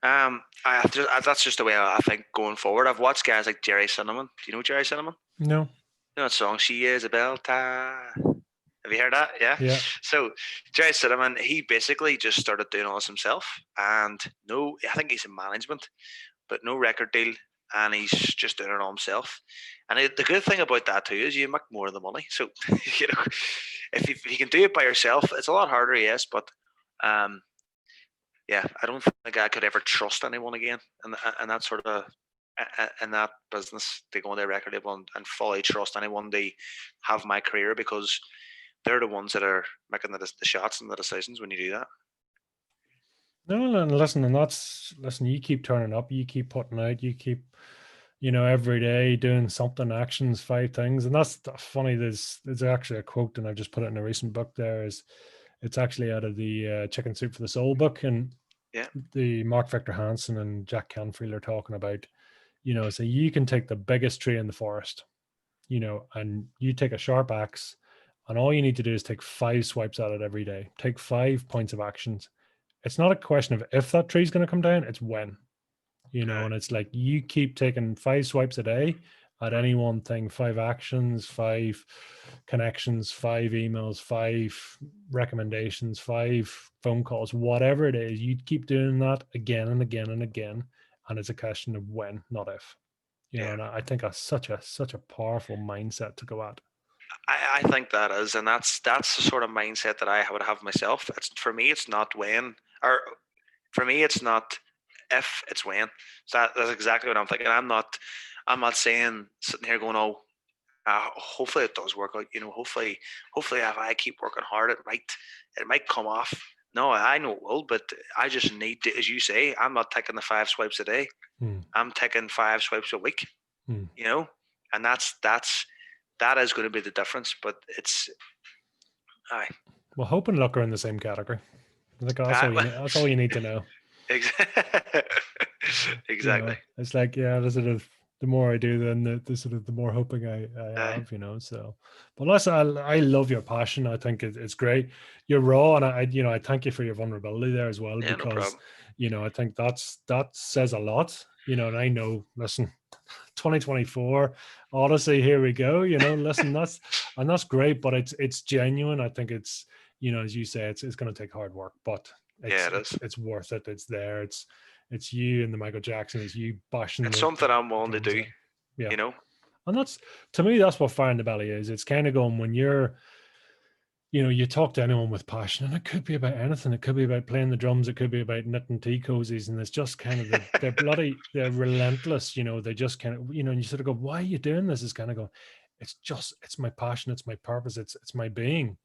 that's just the way I think going forward. I've watched guys like Jerry Cinnamon. Do you know Jerry Cinnamon? No. You know that song, She Is a Belter? Have you heard that? Yeah. Yeah. So Jerry Cinnamon, he basically just started doing all this himself, and I think he's in management, but no record deal, and he's just doing it all himself. And the good thing about that too is you make more of the money. So if you can do it by yourself, it's a lot harder, yes, but yeah, I don't think I could ever trust anyone again, and that sort of in that business, to go on their record label and fully trust anyone to have my career, because they're the ones that are making the shots and the decisions when you do that. No, and listen, you keep turning up, you keep putting out, you keep, every day doing something, actions, 5 things. And that's funny. There's actually a quote, and I've just put it in a recent book there, it's actually out of the Chicken Soup for the Soul book. And the Mark Victor Hansen and Jack Canfield are talking about, so you can take the biggest tree in the forest, and you take a sharp axe, and all you need to do is take 5 swipes at it every day. Take 5 points of actions. It's not a question of if that tree's going to come down, it's when, and it's like you keep taking 5 swipes a day at any one thing, 5 actions, 5 connections, 5 emails, 5 recommendations, 5 phone calls, whatever it is, you keep doing that again and again and again. And it's a question of when, not if. And I think that's such a powerful mindset to go at. I think that is, and that's the sort of mindset that I would have myself. For me, it's not when, or for me, it's not if, it's when. So that's exactly what I'm thinking. I'm not saying, sitting here going, oh, hopefully it does work out. Hopefully if I keep working hard, it might come off. No, I know it will, but I just need to, as you say, I'm not taking the 5 swipes a day. I'm taking 5 swipes a week. And that is going to be the difference, but it's. Well, hope and luck are in the same category. I think that's all you need to know. Exactly. It's like, the more I do, then the more hoping I have, So, but listen, I love your passion. I think it's great. You're raw, and I thank you for your vulnerability there as well, because I think that says a lot. And I know, listen, 2024 Odyssey, here we go. Listen, that's great, but it's genuine. I think it's, as you say, it's going to take hard work, but it's worth it. It's there. It's you and the Michael Jackson. It's you bashing. It's something I'm willing to do. And that's, to me, that's what Fire in the Belly is. It's kind of going, when you're, you talk to anyone with passion, and it could be about anything. It could be about playing the drums. It could be about knitting tea cozies, and it's just kind of they're relentless. They just kind of, and you sort of go, why are you doing this? It's kind of going, it's my passion. It's my purpose. It's my being.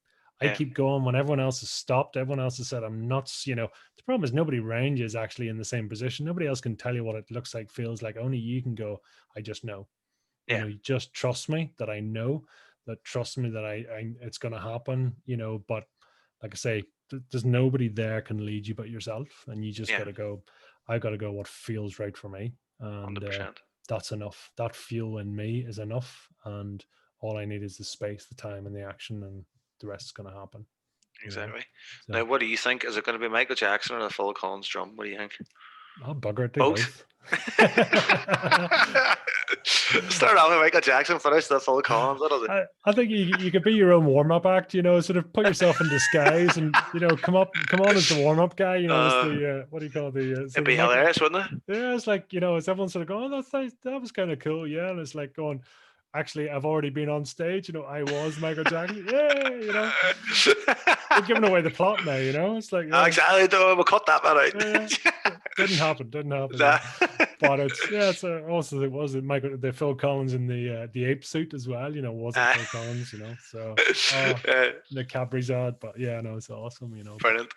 I keep going when everyone else has stopped. Everyone else has said, I'm nuts. The problem is nobody around you is actually in the same position. Nobody else can tell you what it looks like, feels like. Only you can go, I just know. You just trust me that I know, that trust me that I it's going to happen, but like I say, there's nobody there can lead you but yourself. And you just got to go, I've got to go what feels right for me. And 100%. That's enough. That fuel in me is enough. And all I need is the space, the time, and the action, and the rest is going to happen. Exactly. So, now, what do you think? Is it going to be Michael Jackson or the Phil Collins drum? What do you think? I'll bugger it. Both. Start out with Michael Jackson, finish the Phil Collins. I think you could be your own warm-up act. Sort of put yourself in disguise, and come on as the warm-up guy. As the what do you call it? It'd be hilarious, wouldn't it? Yeah, it's like as everyone's sort of going, "Oh, that was kind of cool." Yeah, and it's like going, actually, I've already been on stage. I was Michael Jackson. Yeah, We're giving away the plot now. It's like exactly. We'll cut that one out. Didn't happen. Nah. But it's also it was Michael the Phil Collins in the ape suit as well. You know, wasn't Phil Collins. You know, so the Caprizad. But yeah, no, it's awesome. You know, Brilliant.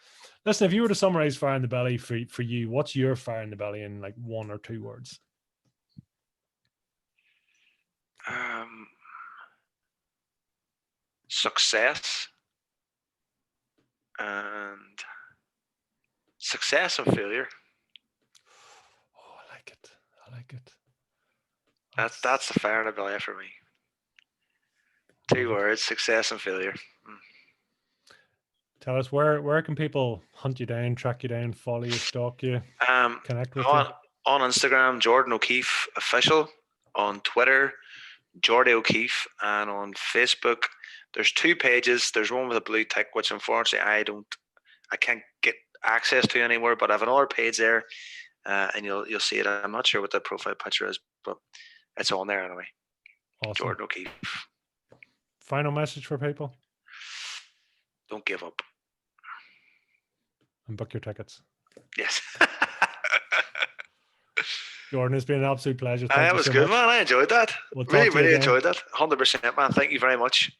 Listen, if you were to summarize Fire in the Belly for you, what's your Fire in the Belly in like 1 or 2 words? Success and failure. Oh, I like it. I like it. That's the Fire in the Belly for me. 2 words: success and failure. Tell us where can people hunt you down, track you down, follow you, stalk you, connect with you? On Instagram, Jordan OKeefe official. On Twitter, Jordan OKeefe, and on Facebook, there's 2 pages. There's one with a blue tick, which unfortunately I can't get access to anymore. But I have another page there, and you'll see it. I'm not sure what the profile picture is, but it's on there anyway. Awesome. Jordan OKeefe. Final message for people? Don't give up. And book your tickets. Yes. Jordan, it's been an absolute pleasure. That was good, man. I enjoyed that. Really enjoyed that. 100%, man. Thank you very much.